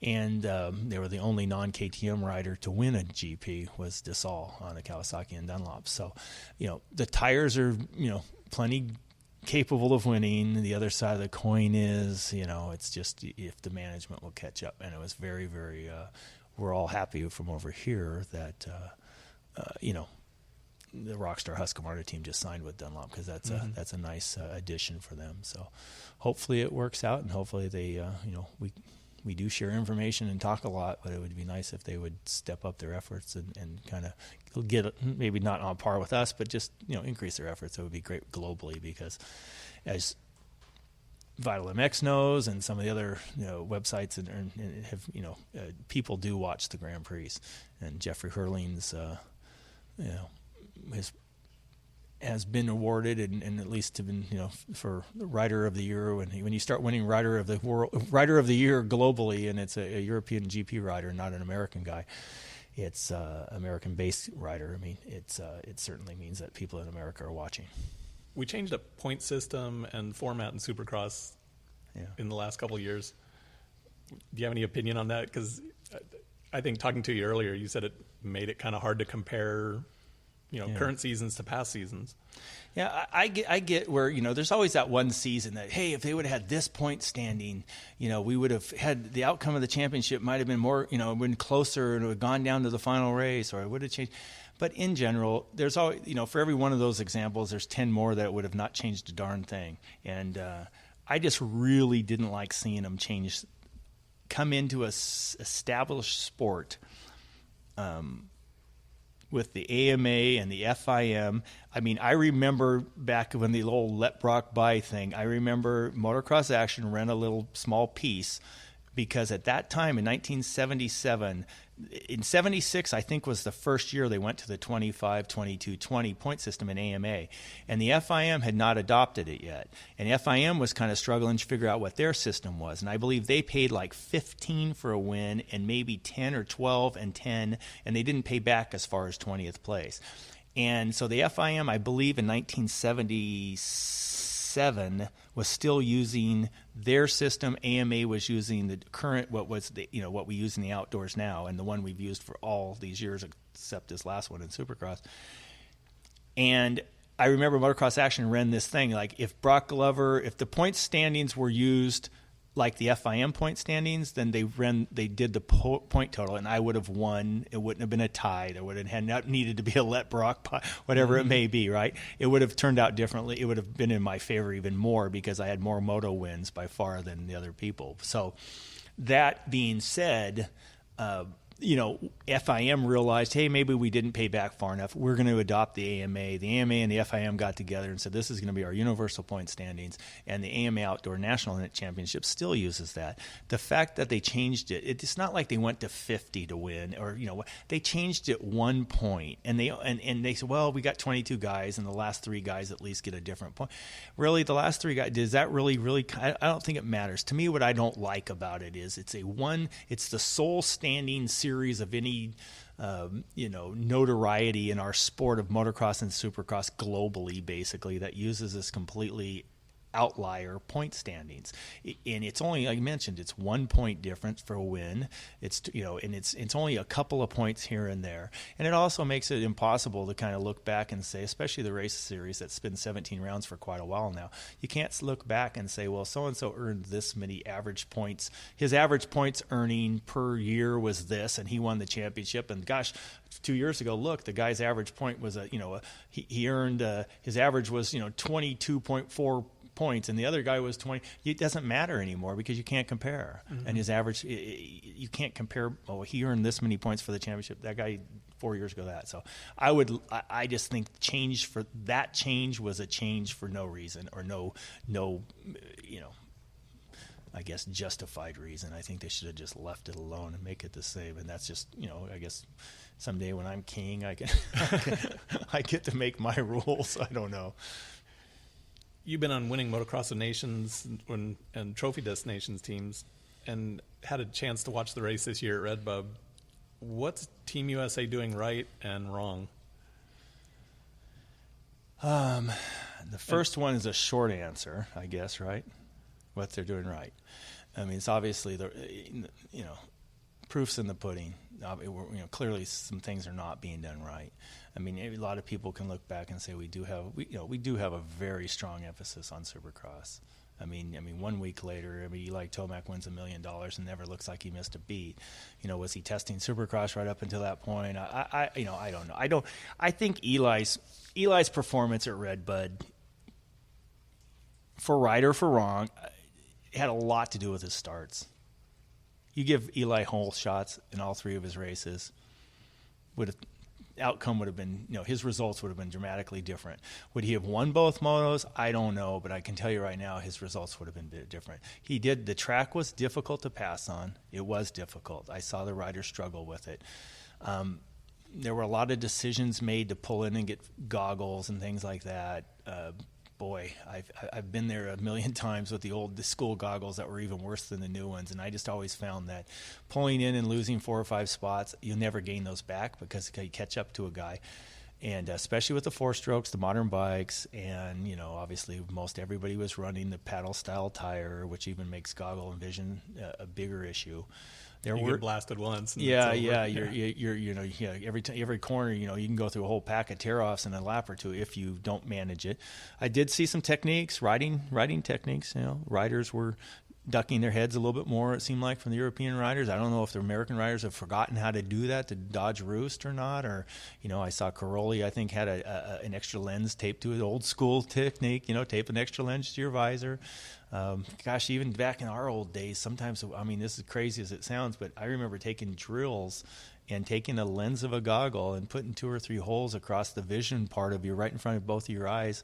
and they were the only non-KTM rider to win a GP was DeSalle on the Kawasaki and Dunlop. So, the tires are, plenty capable of winning. The other side of the coin is, it's just if the management will catch up. And it was very, very, we're all happy from over here that, the Rockstar Husqvarna team just signed with Dunlop because that's a nice addition for them. So hopefully it works out, and hopefully they, we do share information and talk a lot, but it would be nice if they would step up their efforts and kind of get, maybe not on par with us, but just, increase their efforts. It would be great globally, because as Vital MX knows, and some of the other websites and have, people do watch the Grand Prix, and Jeffrey Hurling's, has been awarded and at least been, for Rider of the Year. When you start winning Rider of the Year globally, and it's a European GP rider, not an American guy, it's American-based rider. I mean, it certainly means that people in America are watching. We changed a point system and format in Supercross in the last couple of years. Do you have any opinion on that? Because I think talking to you earlier, you said it made it kind of hard to compare current seasons to past seasons. Yeah, I get where, there's always that one season that, hey, if they would have had this point standing, we would have had the outcome of the championship might have been more, been closer and it would have gone down to the final race, or it would have changed. But in general, there's always, for every one of those examples, there's 10 more that would have not changed a darn thing. And I just really didn't like seeing them come into a established sport, with the AMA and the FIM. I mean, I remember back when the old Let Broc Buy thing, I remember Motocross Action ran a little small piece because at that time in 1977, in 76, I think was the first year they went to the 25, 22, 20 point system in AMA. And the FIM had not adopted it yet. And FIM was kind of struggling to figure out what their system was. And I believe they paid like 15 for a win and maybe 10 or 12 and 10, and they didn't pay back as far as 20th place. And so the FIM, I believe in 1977, was still using their system. AMA was using the current, what we use in the outdoors now, and the one we've used for all these years, except this last one in Supercross. And I remember Motocross Action ran this thing, like if Broc Glover, if the point standings were used like the FIM point standings, then they did the point total, and I would have won. It wouldn't have been a tie. There would have had not needed to be a Let Broc, whatever it may be, right? It would have turned out differently. It would have been in my favor even more because I had more moto wins by far than the other people. So that being said, FIM realized, hey, maybe we didn't pay back far enough. We're going to adopt the AMA. The AMA and the FIM got together and said, this is going to be our universal point standings. And the AMA Outdoor National Championship still uses that. The fact that they changed it, it's not like they went to 50 to win, or, they changed it 1 point. And they said, well, we got 22 guys, and the last 3 guys at least get a different point. Really, the last 3 guys, does that really, I don't think it matters. To me, what I don't like about it is it's the sole standing series of any notoriety in our sport of motocross and supercross globally, basically, that uses this completely outlier point standings. And it's only, like I mentioned, it's 1 point difference for a win. It's and it's only a couple of points here and there. And it also makes it impossible to kind of look back and say, especially the race series that's been 17 rounds for quite a while now, you can't look back and say, well, so and so earned this many average points. His average points earning per year was this, and he won the championship. And gosh, 2 years ago, look, the guy's average point was he earned his average was 22.4 points, and the other guy was 20. It doesn't matter anymore because you can't compare. Mm-hmm. And his average, you can't compare. Oh, he earned this many points for the championship. That guy 4 years ago that. So I just think change was a change for no reason, or no, I guess justified reason. I think they should have just left it alone and make it the same. And that's just, I guess someday when I'm king, I get to make my rules. I don't know. You've been on winning Motocross of Nations and Trophy Destinations teams and had a chance to watch the race this year at Redbud. What's Team USA doing right and wrong? The first one is a short answer, I guess, right? What they're doing right. I mean, it's obviously proof's in the pudding. Clearly some things are not being done right. I mean, a lot of people can look back and say we do have a very strong emphasis on Supercross. I mean, 1 week later, Eli Tomac wins $1 million and never looks like he missed a beat. Was he testing Supercross right up until that point? I don't know. I think Eli's performance at Redbud, for right or for wrong, had a lot to do with his starts. You give Eli whole shots in all 3 of his races, outcome would have been, his results would have been dramatically different. Would he have won both motos? I don't know, but I can tell you right now his results would have been a bit different. The track was difficult to pass on. It was difficult. I saw the riders struggle with it. There were a lot of decisions made to pull in and get goggles and things like that. Boy, I've been there a million times with the school goggles that were even worse than the new ones, and I just always found that pulling in and losing 4 or 5 spots, you'll never gain those back because you catch up to a guy. And especially with the 4-strokes, the modern bikes, and obviously most everybody was running the paddle style tire, which even makes goggle and vision a bigger issue. You get blasted once. And yeah. Every corner, you can go through a whole pack of tear-offs in a lap or two if you don't manage it. I did see some techniques, riding techniques. Riders were ducking their heads a little bit more, it seemed like, from the European riders. I don't know if the American riders have forgotten how to do that, to dodge roost or not. Or, I saw Caroli, I think, had an extra lens taped to his old school technique, tape an extra lens to your visor. Gosh, even back in our old days, sometimes, this is crazy as it sounds, but I remember taking drills and taking a lens of a goggle and putting 2 or 3 holes across the vision part of you right in front of both of your eyes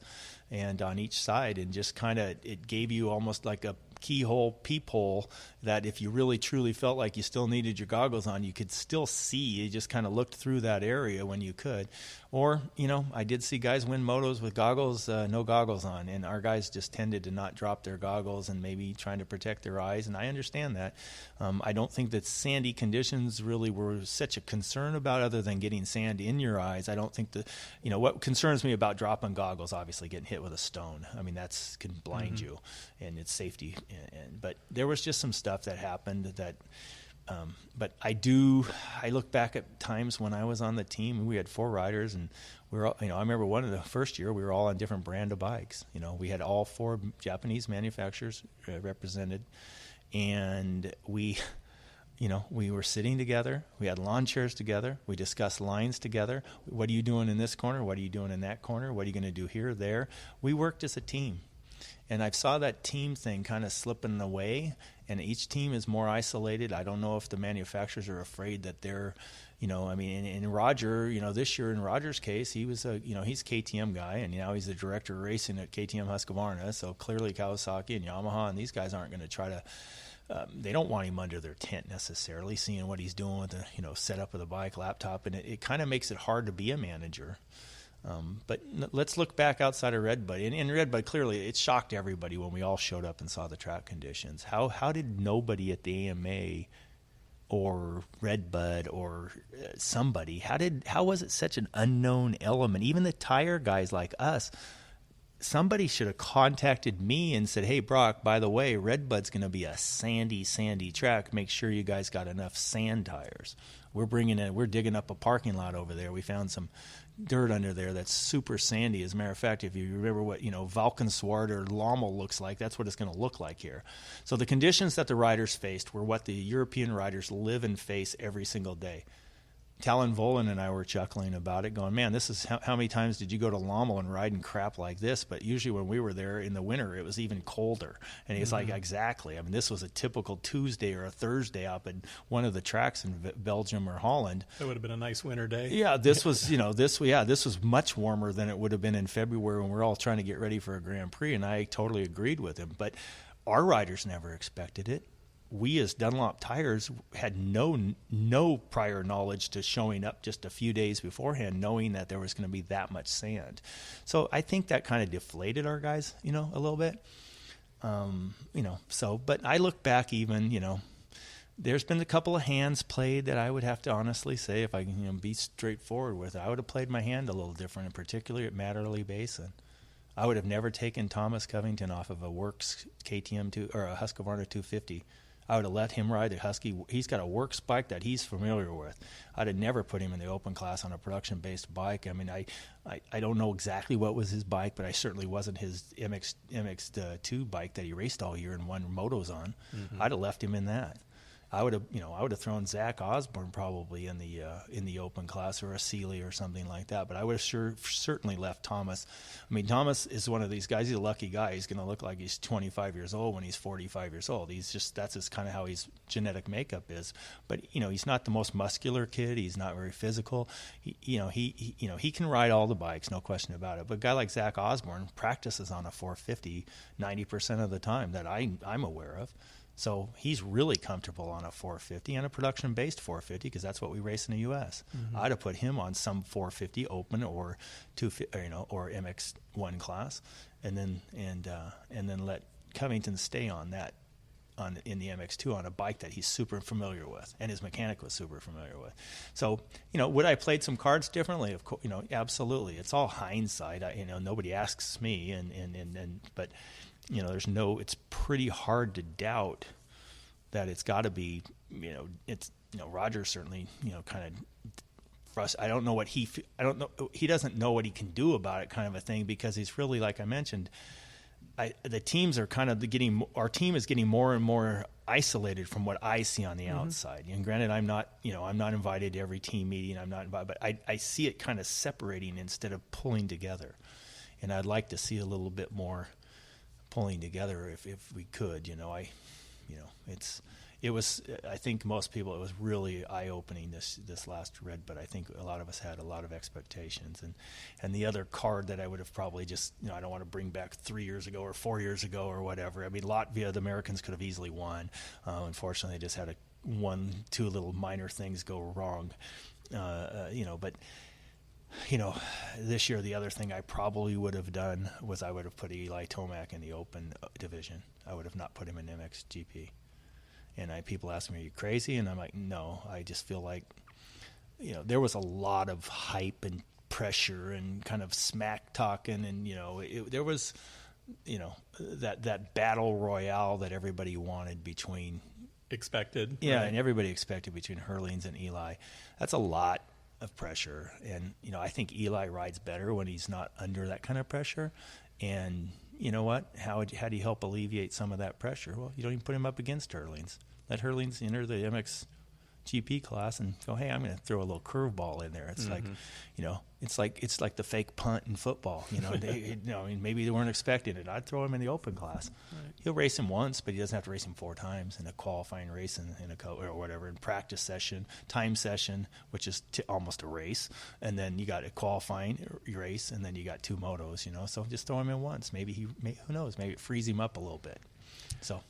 and on each side, and just kind of, it gave you almost like a keyhole peephole that if you really truly felt like you still needed your goggles on, you could still see. You just kind of looked through that area when you could. Or, I did see guys win motos with goggles, no goggles on, and our guys just tended to not drop their goggles and maybe trying to protect their eyes, and I understand that. I don't think that sandy conditions really were such a concern about, other than getting sand in your eyes. I don't think what concerns me about dropping goggles, obviously getting hit with a stone. I mean, that's can blind you, and it's safety. But there was just some stuff that happened that, but I look back at times when I was on the team and we had 4 riders, and we were all, I remember one of the first year we were all on different brand of bikes. We had all 4 Japanese manufacturers represented, and we were sitting together. We had lawn chairs together. We discussed lines together. What are you doing in this corner? What are you doing in that corner? What are you going to do here, there? We worked as a team. And I saw that team thing kind of slipping away, and each team is more isolated. I don't know if the manufacturers are afraid that they're, in Roger, this year in Roger's case, he was he's a KTM guy, and now he's the director of racing at KTM Husqvarna. So clearly Kawasaki and Yamaha and these guys aren't going to try to, they don't want him under their tent necessarily, seeing what he's doing with the, setup of the bike, laptop, and it kind of makes it hard to be a manager. But let's look back outside of Redbud. In Redbud, clearly, it shocked everybody when we all showed up and saw the track conditions. How did nobody at the AMA or Redbud or somebody, how was it such an unknown element? Even the tire guys like us, somebody should have contacted me and said, hey, Broc, by the way, Redbud's going to be a sandy track. Make sure you guys got enough sand tires. We're digging up a parking lot over there. We found some dirt under there that's super sandy. As a matter of fact, if you remember what Valkenswaard or Lommel looks like, that's what it's going to look like here. So the conditions that the riders faced were what the European riders live and face every single day. Talon Volan and I were chuckling about it, going, man, this is how many times did you go to Lommel and ride in crap like this? But usually when we were there in the winter, it was even colder. And he's like, exactly. I mean, this was a typical Tuesday or a Thursday up at one of the tracks in Belgium or Holland. That would have been a nice winter day. Yeah, this was, this was much warmer than it would have been in February when we're all trying to get ready for a Grand Prix. And I totally agreed with him. But our riders never expected it. We as Dunlop Tires had no prior knowledge to showing up just a few days beforehand, knowing that there was going to be that much sand. So I think that kind of deflated our guys, a little bit. But I look back even, there's been a couple of hands played that I would have to honestly say, if I can be straightforward with it, I would have played my hand a little different, and particularly at Matterley Basin. I would have never taken Thomas Covington off of a Works KTM or a Husqvarna 250. I would have let him ride the Husky. He's got a Works bike that he's familiar with. I'd have never put him in the open class on a production-based bike. I mean, I don't know exactly what was his bike, but I certainly wasn't his MX2 bike that he raced all year and won motos on. Mm-hmm. I'd have left him in that. I would have thrown Zach Osborne probably in the open class, or a Seeley or something like that. But I would have certainly left Thomas. I mean, Thomas is one of these guys. He's a lucky guy. He's going to look like he's 25 years old when he's 45 years old. That's just kind of how his genetic makeup is. But he's not the most muscular kid. He's not very physical. He can ride all the bikes, no question about it. But a guy like Zach Osborne practices on a 450 90% of the time that I'm aware of. So he's really comfortable on a 450 and a production-based 450, because that's what we race in the U.S. Mm-hmm. I'd have put him on some 450 open or 250, or MX1 class, and then let Covington stay on that in the MX2 on a bike that he's super familiar with and his mechanic was super familiar with. So would I played some cards differently? Of course, absolutely. It's all hindsight. Nobody asks me, but. It's pretty hard to doubt that it's got to be, Roger certainly, kind of frustrated. I don't know he doesn't know what he can do about it, kind of a thing, because he's really, like I mentioned, the teams are kind of our team is getting more and more isolated from what I see on the mm-hmm. outside. And granted, I'm not invited to every team meeting. I'm not invited, but I see it kind of separating instead of pulling together. And I'd like to see a little bit more pulling together if we could. it was, I think most people, it was really eye-opening this last red, but I think a lot of us had a lot of expectations. And the other card that I would have probably just, I don't want to bring back 3 years ago or 4 years ago or whatever. I mean, Latvia, the Americans could have easily won. Unfortunately, they just had two little minor things go wrong, but this year, the other thing I probably would have done was I would have put Eli Tomac in the open division. I would have not put him in MXGP. And people ask me, are you crazy? And I'm like, no, I just feel like, there was a lot of hype and pressure and kind of smack talking. And, there was, that battle royale that everybody wanted between. Expected. Yeah, right? And everybody expected between Herlings and Eli. That's a lot of pressure. And, I think Eli rides better when he's not under that kind of pressure. And you know what? How do you help alleviate some of that pressure? Well, you don't even put him up against Herlings. Let Herlings enter the MXGP class and go, hey, I'm going to throw a little curveball in there. It's it's like the fake punt in football. Maybe they weren't expecting it. I'd throw him in the open class. Right. He'll race him once, but he doesn't have to race him 4 times in a qualifying race in or whatever, in practice session, time session, which is almost a race, and then you got a qualifying race, and then you got 2 motos. So just throw him in once. Maybe who knows? Maybe it frees him up a little bit. So,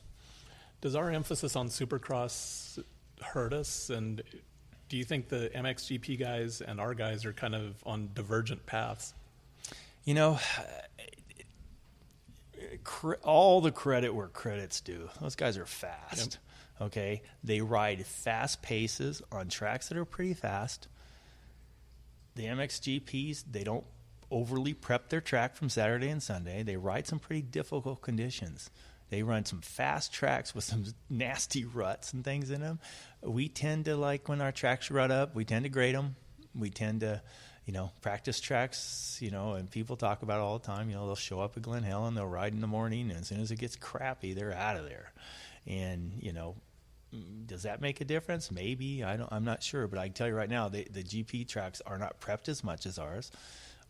does our emphasis on Supercross hurt us? And do you think the MXGP guys and our guys are kind of on divergent paths? All the credit where credit's due. Those guys are fast. Yep. Okay, they ride fast paces on tracks that are pretty fast. The MXGPs, they don't overly prep their track from Saturday and Sunday. They ride some pretty difficult conditions. They run some fast tracks with some nasty ruts and things in them. We tend to, when our tracks rut up, we tend to grade them. We tend to, practice tracks, and people talk about it all the time. They'll show up at Glen Helen, they'll ride in the morning, and as soon as it gets crappy, they're out of there. And, does that make a difference? Maybe. I'm not sure. But I can tell you right now, the GP tracks are not prepped as much as ours.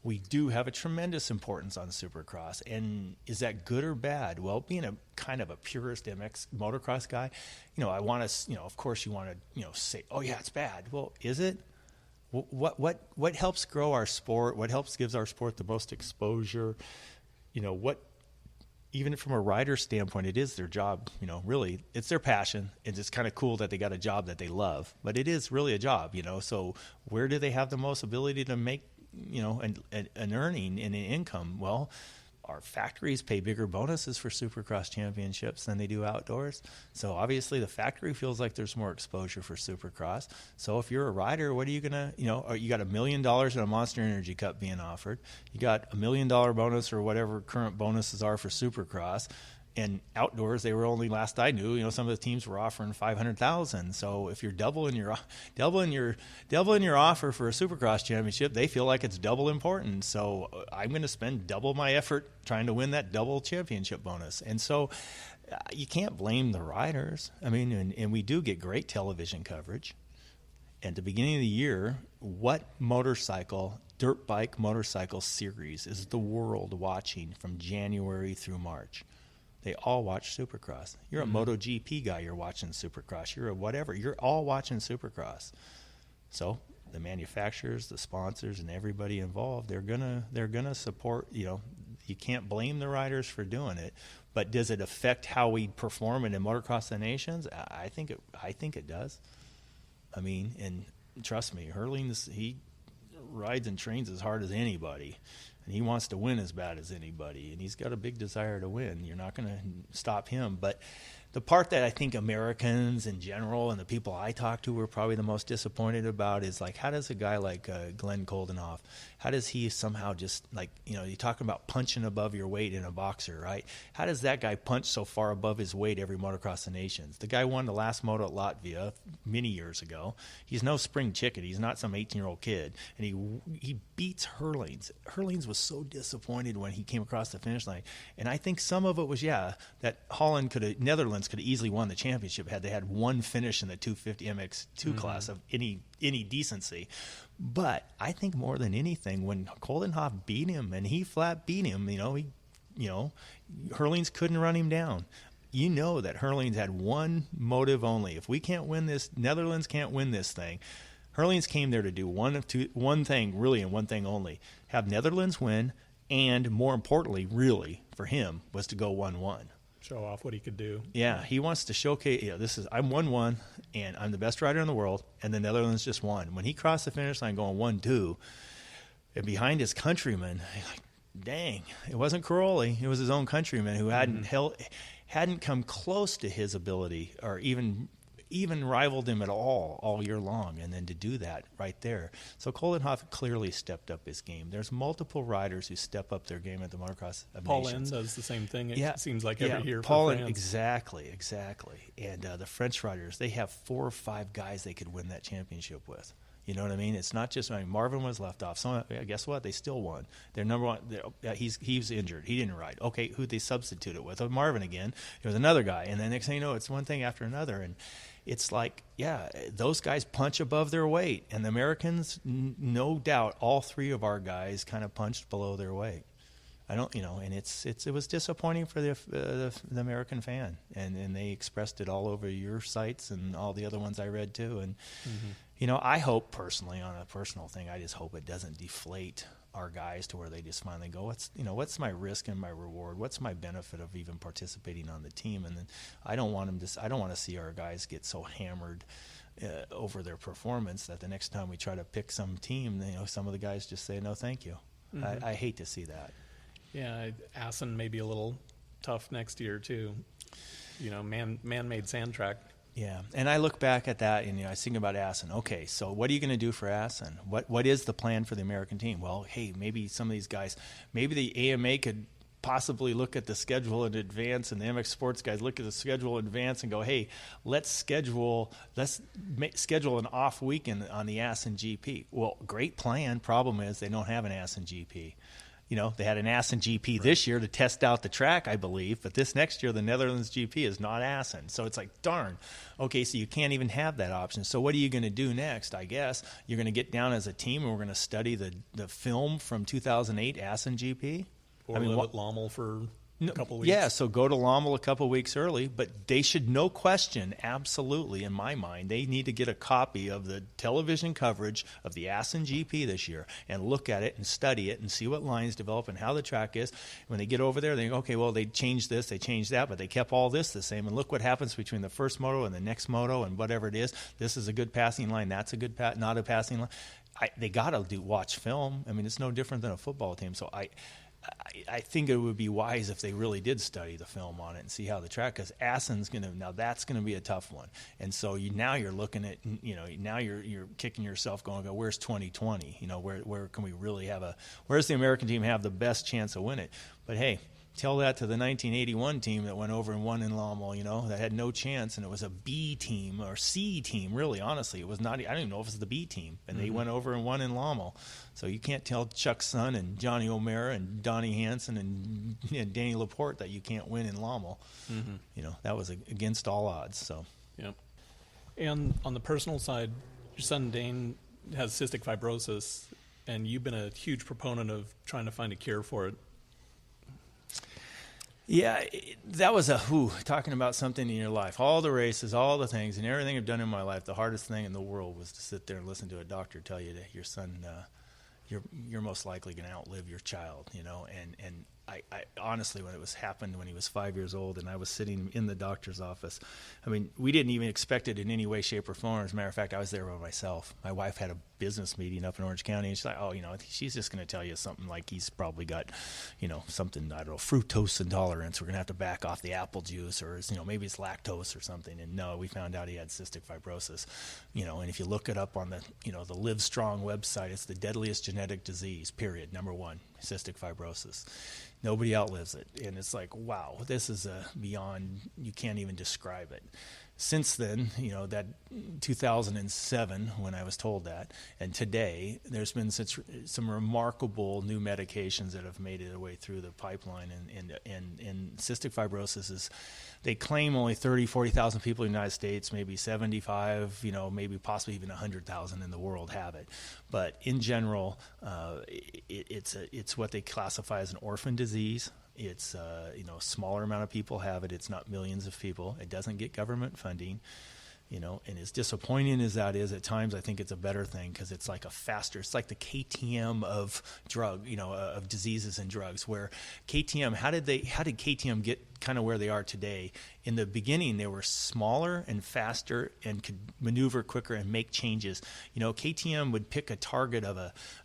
We do have a tremendous importance on Supercross. And is that good or bad? Well, being a kind of a purist MX motocross guy, I want to, of course you want to, say, oh yeah, it's bad. Well, is it? What helps grow our sport? What gives our sport the most exposure? Even from a rider standpoint, it is their job, really, it's their passion. And it's kind of cool that they got a job that they love, but it is really a job, so where do they have the most ability to make, an earning and an income? Well, our factories pay bigger bonuses for Supercross championships than they do outdoors. So obviously the factory feels like there's more exposure for Supercross. So if you're a rider, what are you going to, you got $1 million in a Monster Energy Cup being offered. You got $1 million bonus or whatever current bonuses are for Supercross. And outdoors, they were only, last I knew, some of the teams were offering $500,000. So if you're doubling your offer for a Supercross championship, they feel like it's double important. So I'm going to spend double my effort trying to win that double championship bonus. And so you can't blame the riders. I mean, and we do get great television coverage. At the beginning of the year, what dirt bike motorcycle series is the world watching from January through March? They all watch Supercross. You're a MotoGP guy, you're watching Supercross. You're a whatever, you're all watching Supercross. So the manufacturers, the sponsors, and everybody involved, they're gonna support. You can't blame the riders for doing it. But does it affect how we perform in Motocross of the Nations? I think it does. I mean, and trust me, Herlings, he rides and trains as hard as anybody. And he wants to win as bad as anybody, and he's got a big desire to win. You're not going to stop him. But the part that I think Americans in general and the people I talk to were probably the most disappointed about is, how does a guy like Glenn Koldenhoff, how does he somehow just, you're talking about punching above your weight in a boxer, right? How does that guy punch so far above his weight every Motocross of the Nations? The guy won the last moto at Latvia many years ago. He's no spring chicken. He's not some 18-year-old kid. And he beats Herlings. Herlings was so disappointed when he came across the finish line. And I think some of it was, that Netherlands could have easily won the championship had they had one finish in the 250 MX2 class of any decency. But I think more than anything, when Koldenhoff beat him and he flat beat him, Herlings couldn't run him down. you know that Herlings had one motive only. If we can't win this, Netherlands can't win this thing. Herlings came there to do one thing, really, and one thing only: have Netherlands win, and more importantly, really for him, was to go 1-1. Show off what he could do. Yeah, he wants to showcase. I'm 1-1, and I'm the best rider in the world, and the Netherlands just won. When he crossed the finish line going 1-2, and behind his countrymen, like, dang, it wasn't Caroli. It was his own countrymen who hadn't come close to his ability, or even rivaled him at all year long, and then to do that right there. So Kohlenhoff clearly stepped up his game. There's multiple riders who step up their game at the Motocross of Paul Nations. N does the same thing. It seems like every year Paul for N, France. exactly. And the French riders, they have 4 or 5 guys they could win that championship with. You know what I mean? It's not just, Marvin was left off. So guess what? They still won. They're number one. He was injured. He didn't ride. Okay, who'd they substitute it with? Marvin again. There was another guy. And then next thing you know, it's one thing after another. And it's like, those guys punch above their weight. And the Americans, no doubt, all 3 of our guys kind of punched below their weight. And it was disappointing for the American fan, and they expressed it all over your sites and all the other ones I read too. And I hope personally, on a personal thing, I just hope it doesn't deflate our guys to where they just finally go, what's my risk and my reward? What's my benefit of even participating on the team? And then I don't want to see our guys get so hammered over their performance that the next time we try to pick some team, some of the guys just say no, thank you. I hate to see that. Yeah, Assen may be a little tough next year too. Man-made sand track. Yeah, and I look back at that, and I think about Assen. Okay, so what are you going to do for Assen? What is the plan for the American team? Well, hey, maybe some of these guys, maybe the AMA could possibly look at the schedule in advance, and the MX Sports guys look at the schedule in advance and go, hey, let's schedule an off weekend on the Assen GP. Well, great plan. Problem is they don't have an Assen GP. They had an Assen GP this year to test out the track, I believe, but this next year the Netherlands GP is not Assen. So it's like, darn. Okay, so you can't even have that option. So what are you going to do next? I guess you're going to get down as a team and we're going to study the film from 2008 Assen GP. Or live at Lommel for a couple weeks. Yeah, so go to Lommel a couple weeks early, but they should, no question, absolutely, in my mind, they need to get a copy of the television coverage of the Assen GP this year and look at it and study it and see what lines develop and how the track is. When they get over there, they go, okay, well, they changed this, they changed that, but they kept all this the same. And look what happens between the first moto and the next moto and whatever it is. This is a good passing line. That's a good not a passing line. They got to watch film. It's no different than a football team. So I think it would be wise if they really did study the film on it and see how the track, because Assen's that's going to be a tough one. And so now you're looking at, now you're kicking yourself going, where's 2020? Where can we really where's the American team have the best chance of winning? But hey, tell that to the 1981 team that went over and won in Lommel, that had no chance, and it was a B team or C team, really, honestly. It was not, I don't even know if it was the B team, and they went over and won in Lommel. So you can't tell Chuck Sun and Johnny O'Mara and Donnie Hansen and Danny Laporte that you can't win in Lommel. That was against all odds. So. Yeah. And on the personal side, your son Dane has cystic fibrosis, and you've been a huge proponent of trying to find a cure for it. Yeah, that was talking about something in your life. All the races, all the things, and everything I've done in my life, the hardest thing in the world was to sit there and listen to a doctor tell you that your son, you're most likely going to outlive your child, and I honestly, when it happened when he was 5 years old and I was sitting in the doctor's office, we didn't even expect it in any way, shape, or form. As a matter of fact, I was there by myself. My wife had a business meeting up in Orange County, and she's like, she's just going to tell you something like he's probably got, something, I don't know, fructose intolerance. We're going to have to back off the apple juice, or, maybe it's lactose or something. And no, we found out he had cystic fibrosis, and if you look it up on the, the Live Strong website, it's the deadliest genetic disease, period, number 1, cystic fibrosis. Nobody outlives it. And it's like, wow, this is beyond, you can't even describe it. Since then, that 2007 when I was told that, and today there's been some remarkable new medications that have made their way through the pipeline, and cystic fibrosis they claim only 40,000 people in the United States, maybe 75, maybe possibly even 100,000 in the world have it. But in general, it's what they classify as an orphan disease. It's a smaller amount of people have it. It's not millions of people. It doesn't get government funding. And as disappointing as that is, at times I think it's a better thing because it's like it's like the KTM of of diseases and drugs, where KTM, how did KTM get kind of where they are today? In the beginning, they were smaller and faster and could maneuver quicker and make changes. KTM would pick a target of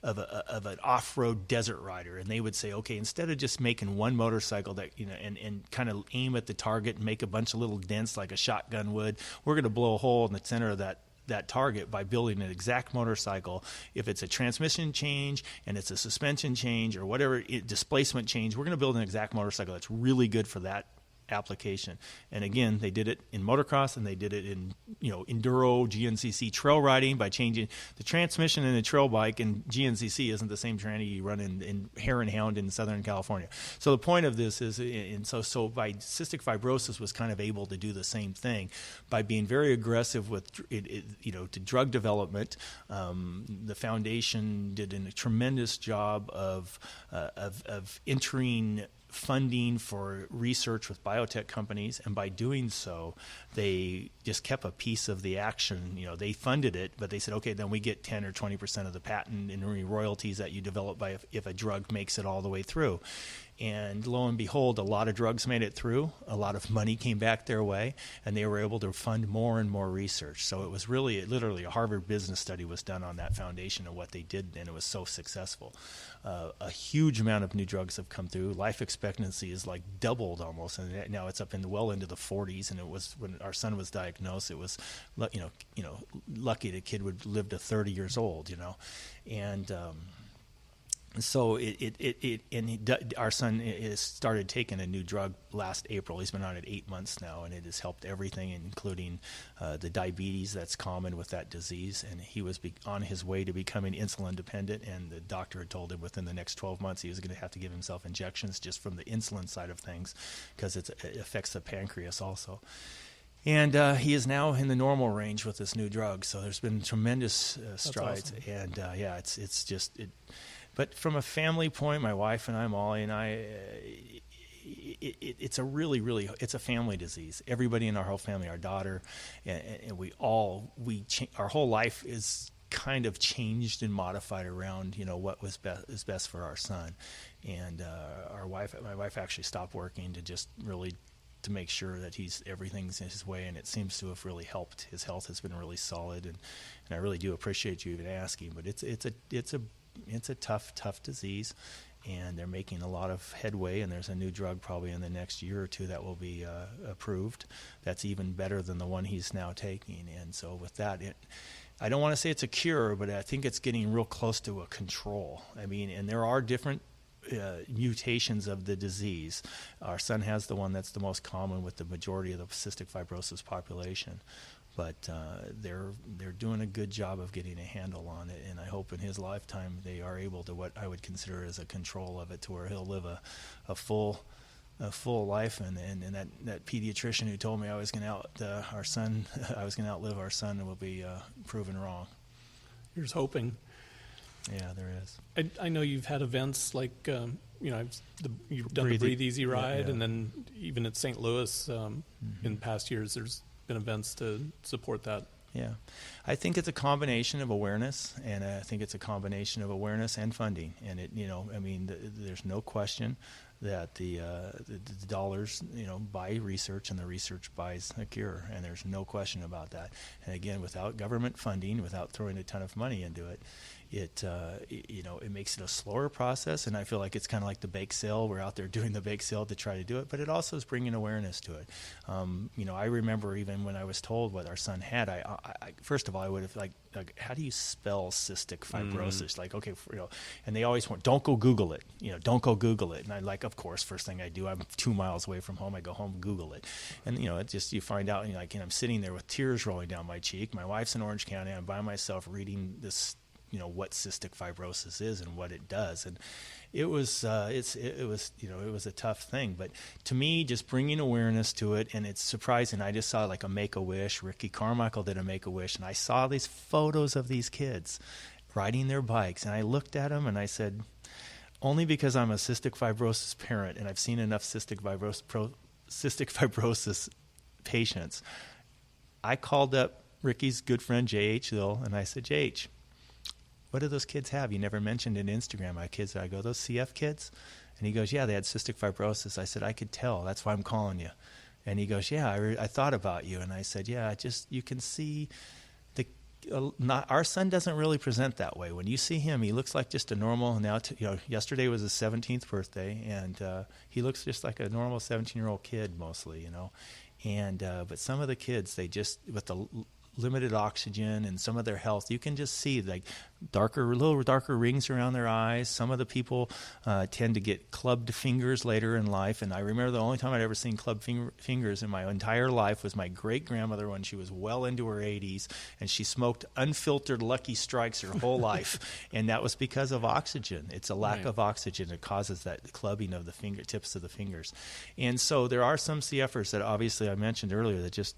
an off-road desert rider, and they would say, okay, instead of just making one motorcycle that and kind of aim at the target and make a bunch of little dents like a shotgun would, we're going to blow a hole in the center of that target by building an exact motorcycle. If it's a transmission change and it's a suspension change or whatever displacement change, we're going to build an exact motorcycle that's really good for that application. And again, they did it in motocross, and they did it in enduro GNCC trail riding by changing the transmission in a trail bike. And GNCC isn't the same tranny you run in Hare and Hound in Southern California. So the point of this is, and so by cystic fibrosis was kind of able to do the same thing by being very aggressive with to drug development. The foundation did a tremendous job of entering funding for research with biotech companies, and by doing so, they just kept a piece of the action. They funded it, but they said, okay, then we get 10 or 20% of the patent and royalties that you develop by if a drug makes it all the way through. And lo and behold, a lot of drugs made it through. A lot of money came back their way, and they were able to fund more and more research. So it was literally a Harvard business study was done on that foundation of what they did, and it was so successful. A huge amount of new drugs have come through. Life expectancy is like doubled almost, and now it's up well into the 40s. And it was when our son was diagnosed, it was lucky the kid would live to 30 years old, and. So our son has started taking a new drug last April. He's been on it 8 months now, and it has helped everything, including the diabetes that's common with that disease. And he was on his way to becoming insulin dependent, and the doctor had told him within the next 12 months he was going to have to give himself injections just from the insulin side of things, because it affects the pancreas also. And he is now in the normal range with this new drug. So there's been tremendous strides. Awesome. And it's just. But from a family point, my wife and I, Molly and I, it's a really it's a family disease. Everybody in our whole family, our daughter, and our whole life is kind of changed and modified around what is best for our son. And my wife actually stopped working to just really to make sure that everything's in his way, and it seems to have really helped. His health has been really solid, and I really do appreciate you even asking. But it's a tough disease, and they're making a lot of headway, and there's a new drug probably in the next year or two that will be approved that's even better than the one he's now taking. And so with that, I don't want to say it's a cure, but I think it's getting real close to a control. I mean, and there are different mutations of the disease. Our son has the one that's the most common with the majority of the cystic fibrosis population. But they're doing a good job of getting a handle on it, and I hope in his lifetime they are able to what I would consider as a control of it, to where he'll live a full life. And that pediatrician who told me I was going to outlive our son will be proven wrong. Here's hoping. Yeah, there is. I know you've had events like you've done the Breathe Easy ride, and then even at St. Louis in past years, there's been events to support that. Yeah, I think it's a combination of awareness, and I think it's a combination of awareness and funding. And there's no question that the dollars, buy research, and the research buys a cure, and there's no question about that. And again, without government funding, without throwing a ton of money into it, it makes it a slower process. And I feel like it's kind of like the bake sale. We're out there doing the bake sale to try to do it, but it also is bringing awareness to it. I remember even when I was told what our son had, I first of all, I would have like how do you spell cystic fibrosis? Like, okay, and they always want, don't go Google it, don't go Google it. And I of course, first thing I do, I'm 2 miles away from home, I go home, Google it. And, it just, you find out, and I'm sitting there with tears rolling down my cheek. My wife's in Orange County. I'm by myself reading this, what cystic fibrosis is and what it does. And it was a tough thing, but to me, just bringing awareness to it. And it's surprising. I just saw like a Make-A-Wish. Ricky Carmichael did a Make-A-Wish, and I saw these photos of these kids riding their bikes, and I looked at them and I said, only because I'm a cystic fibrosis parent and I've seen enough cystic fibrosis patients. I called up Ricky's good friend J.H. Hill, and I said, J.H., what do those kids have? You never mentioned in Instagram. My kids, I go, those CF kids? And he goes, yeah, they had cystic fibrosis. I said, I could tell. That's why I'm calling you. And he goes, yeah, I thought about you. And I said, yeah, you can see our son doesn't really present that way. When you see him, he looks like just a normal. Yesterday was his 17th birthday, and he looks just like a normal 17-year-old kid mostly, And but some of the kids, they just with the limited oxygen and some of their health, you can just see like little darker rings around their eyes. Some of the people tend to get clubbed fingers later in life. And I remember the only time I'd ever seen clubbed fingers in my entire life was my great-grandmother when she was well into her 80s, and she smoked unfiltered Lucky Strikes her whole life. And that was because of oxygen. It's a lack of oxygen that causes that clubbing of the fingertips of the fingers. And so there are some CFers that obviously I mentioned earlier that just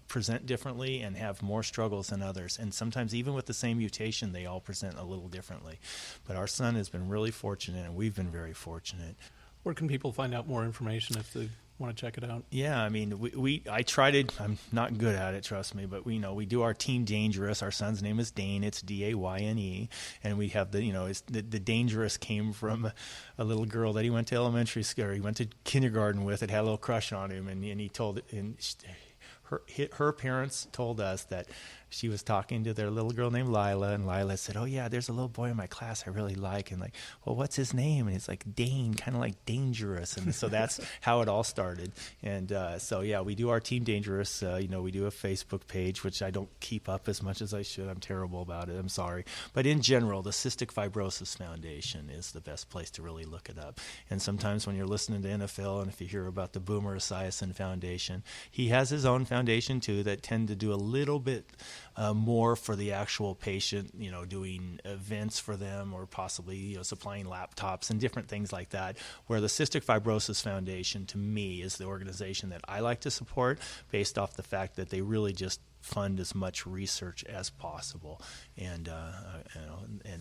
present differently and have more struggles than others. And sometimes even with the same mutation, they all present a little differently. But our son has been really fortunate, and we've been very fortunate. Where can people find out more information if they want to check it out? Yeah, I mean, I tried it. I'm not good at it, trust me. But we do our Team Dangerous. Our son's name is Dane. It's Dayne. And we have the Dangerous came from a little girl that he went to elementary school, or he went to kindergarten with. It had a little crush on him, and he told it. And her parents told us that she was talking to their little girl named Lila, and Lila said, oh yeah, there's a little boy in my class I really like, and like, well, what's his name? And it's like Dane, kind of like Dangerous. And so that's how it all started. And so yeah, we do our Team Dangerous. We do a Facebook page, which I don't keep up as much as I should. I'm terrible about it. I'm sorry. But in general, the Cystic Fibrosis Foundation is the best place to really look it up. And sometimes when you're listening to NFL, and if you hear about the Boomer Esiason Foundation, he has his own foundation too that tend to do a little bit more for the actual patient, doing events for them, or possibly supplying laptops and different things like that, where the Cystic Fibrosis Foundation, to me, is the organization that I like to support based off the fact that they really just fund as much research as possible, and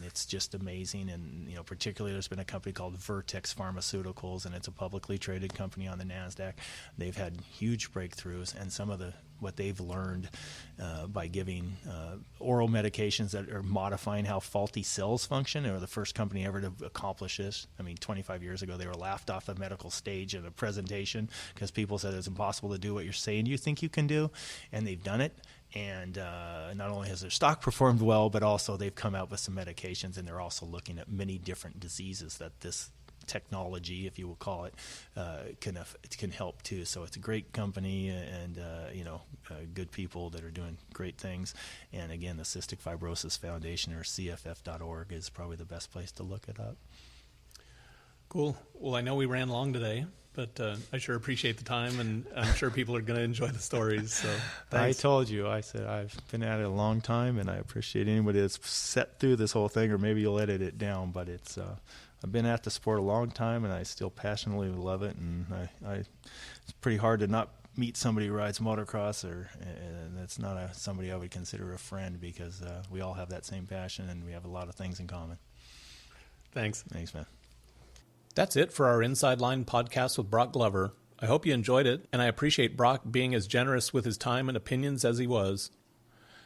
it's just amazing. And particularly there's been a company called Vertex Pharmaceuticals, and it's a publicly traded company on the NASDAQ. They've had huge breakthroughs, and some of what they've learned by giving oral medications that are modifying how faulty cells function. They were the first company ever to accomplish this. I mean, 25 years ago, they were laughed off the medical stage in a presentation because people said it's impossible to do what you're saying you think you can do, and they've done it. And not only has their stock performed well, but also they've come out with some medications, and they're also looking at many different diseases that this technology, if you will call it, can help too. So it's a great company, and good people that are doing great things. And again, the Cystic Fibrosis Foundation, or CFF.org, is probably the best place to look it up. Cool. Well, I know we ran long today, but I sure appreciate the time, and I'm sure people are going to enjoy the stories. So thanks. I told you, I said I've been at it a long time, and I appreciate anybody that's sat through this whole thing, or maybe you'll edit it down, but it's I've been at the sport a long time, and I still passionately love it, and it's pretty hard to not meet somebody who rides motocross, and that's not somebody I would consider a friend, because we all have that same passion, and we have a lot of things in common. Thanks, man. That's it for our Inside Line podcast with Broc Glover. I hope you enjoyed it, and I appreciate Broc being as generous with his time and opinions as he was.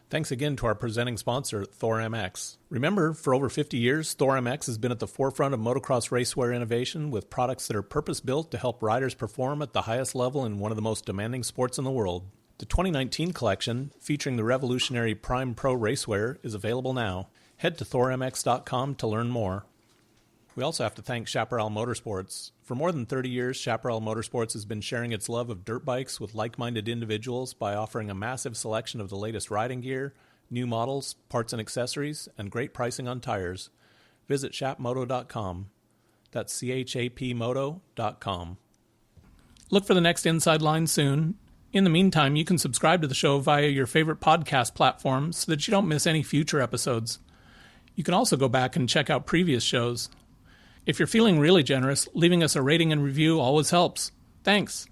Thanks again to our presenting sponsor, Thor MX. Remember, for over 50 years, Thor MX has been at the forefront of motocross racewear innovation with products that are purpose-built to help riders perform at the highest level in one of the most demanding sports in the world. The 2019 collection, featuring the revolutionary Prime Pro racewear, is available now. Head to thormx.com to learn more. We also have to thank Chaparral Motorsports. For more than 30 years, Chaparral Motorsports has been sharing its love of dirt bikes with like-minded individuals by offering a massive selection of the latest riding gear, new models, parts and accessories, and great pricing on tires. Visit chapmoto.com. That's chapmoto.com. Look for the next Inside Line soon. In the meantime, you can subscribe to the show via your favorite podcast platform so that you don't miss any future episodes. You can also go back and check out previous shows. If you're feeling really generous, leaving us a rating and review always helps. Thanks.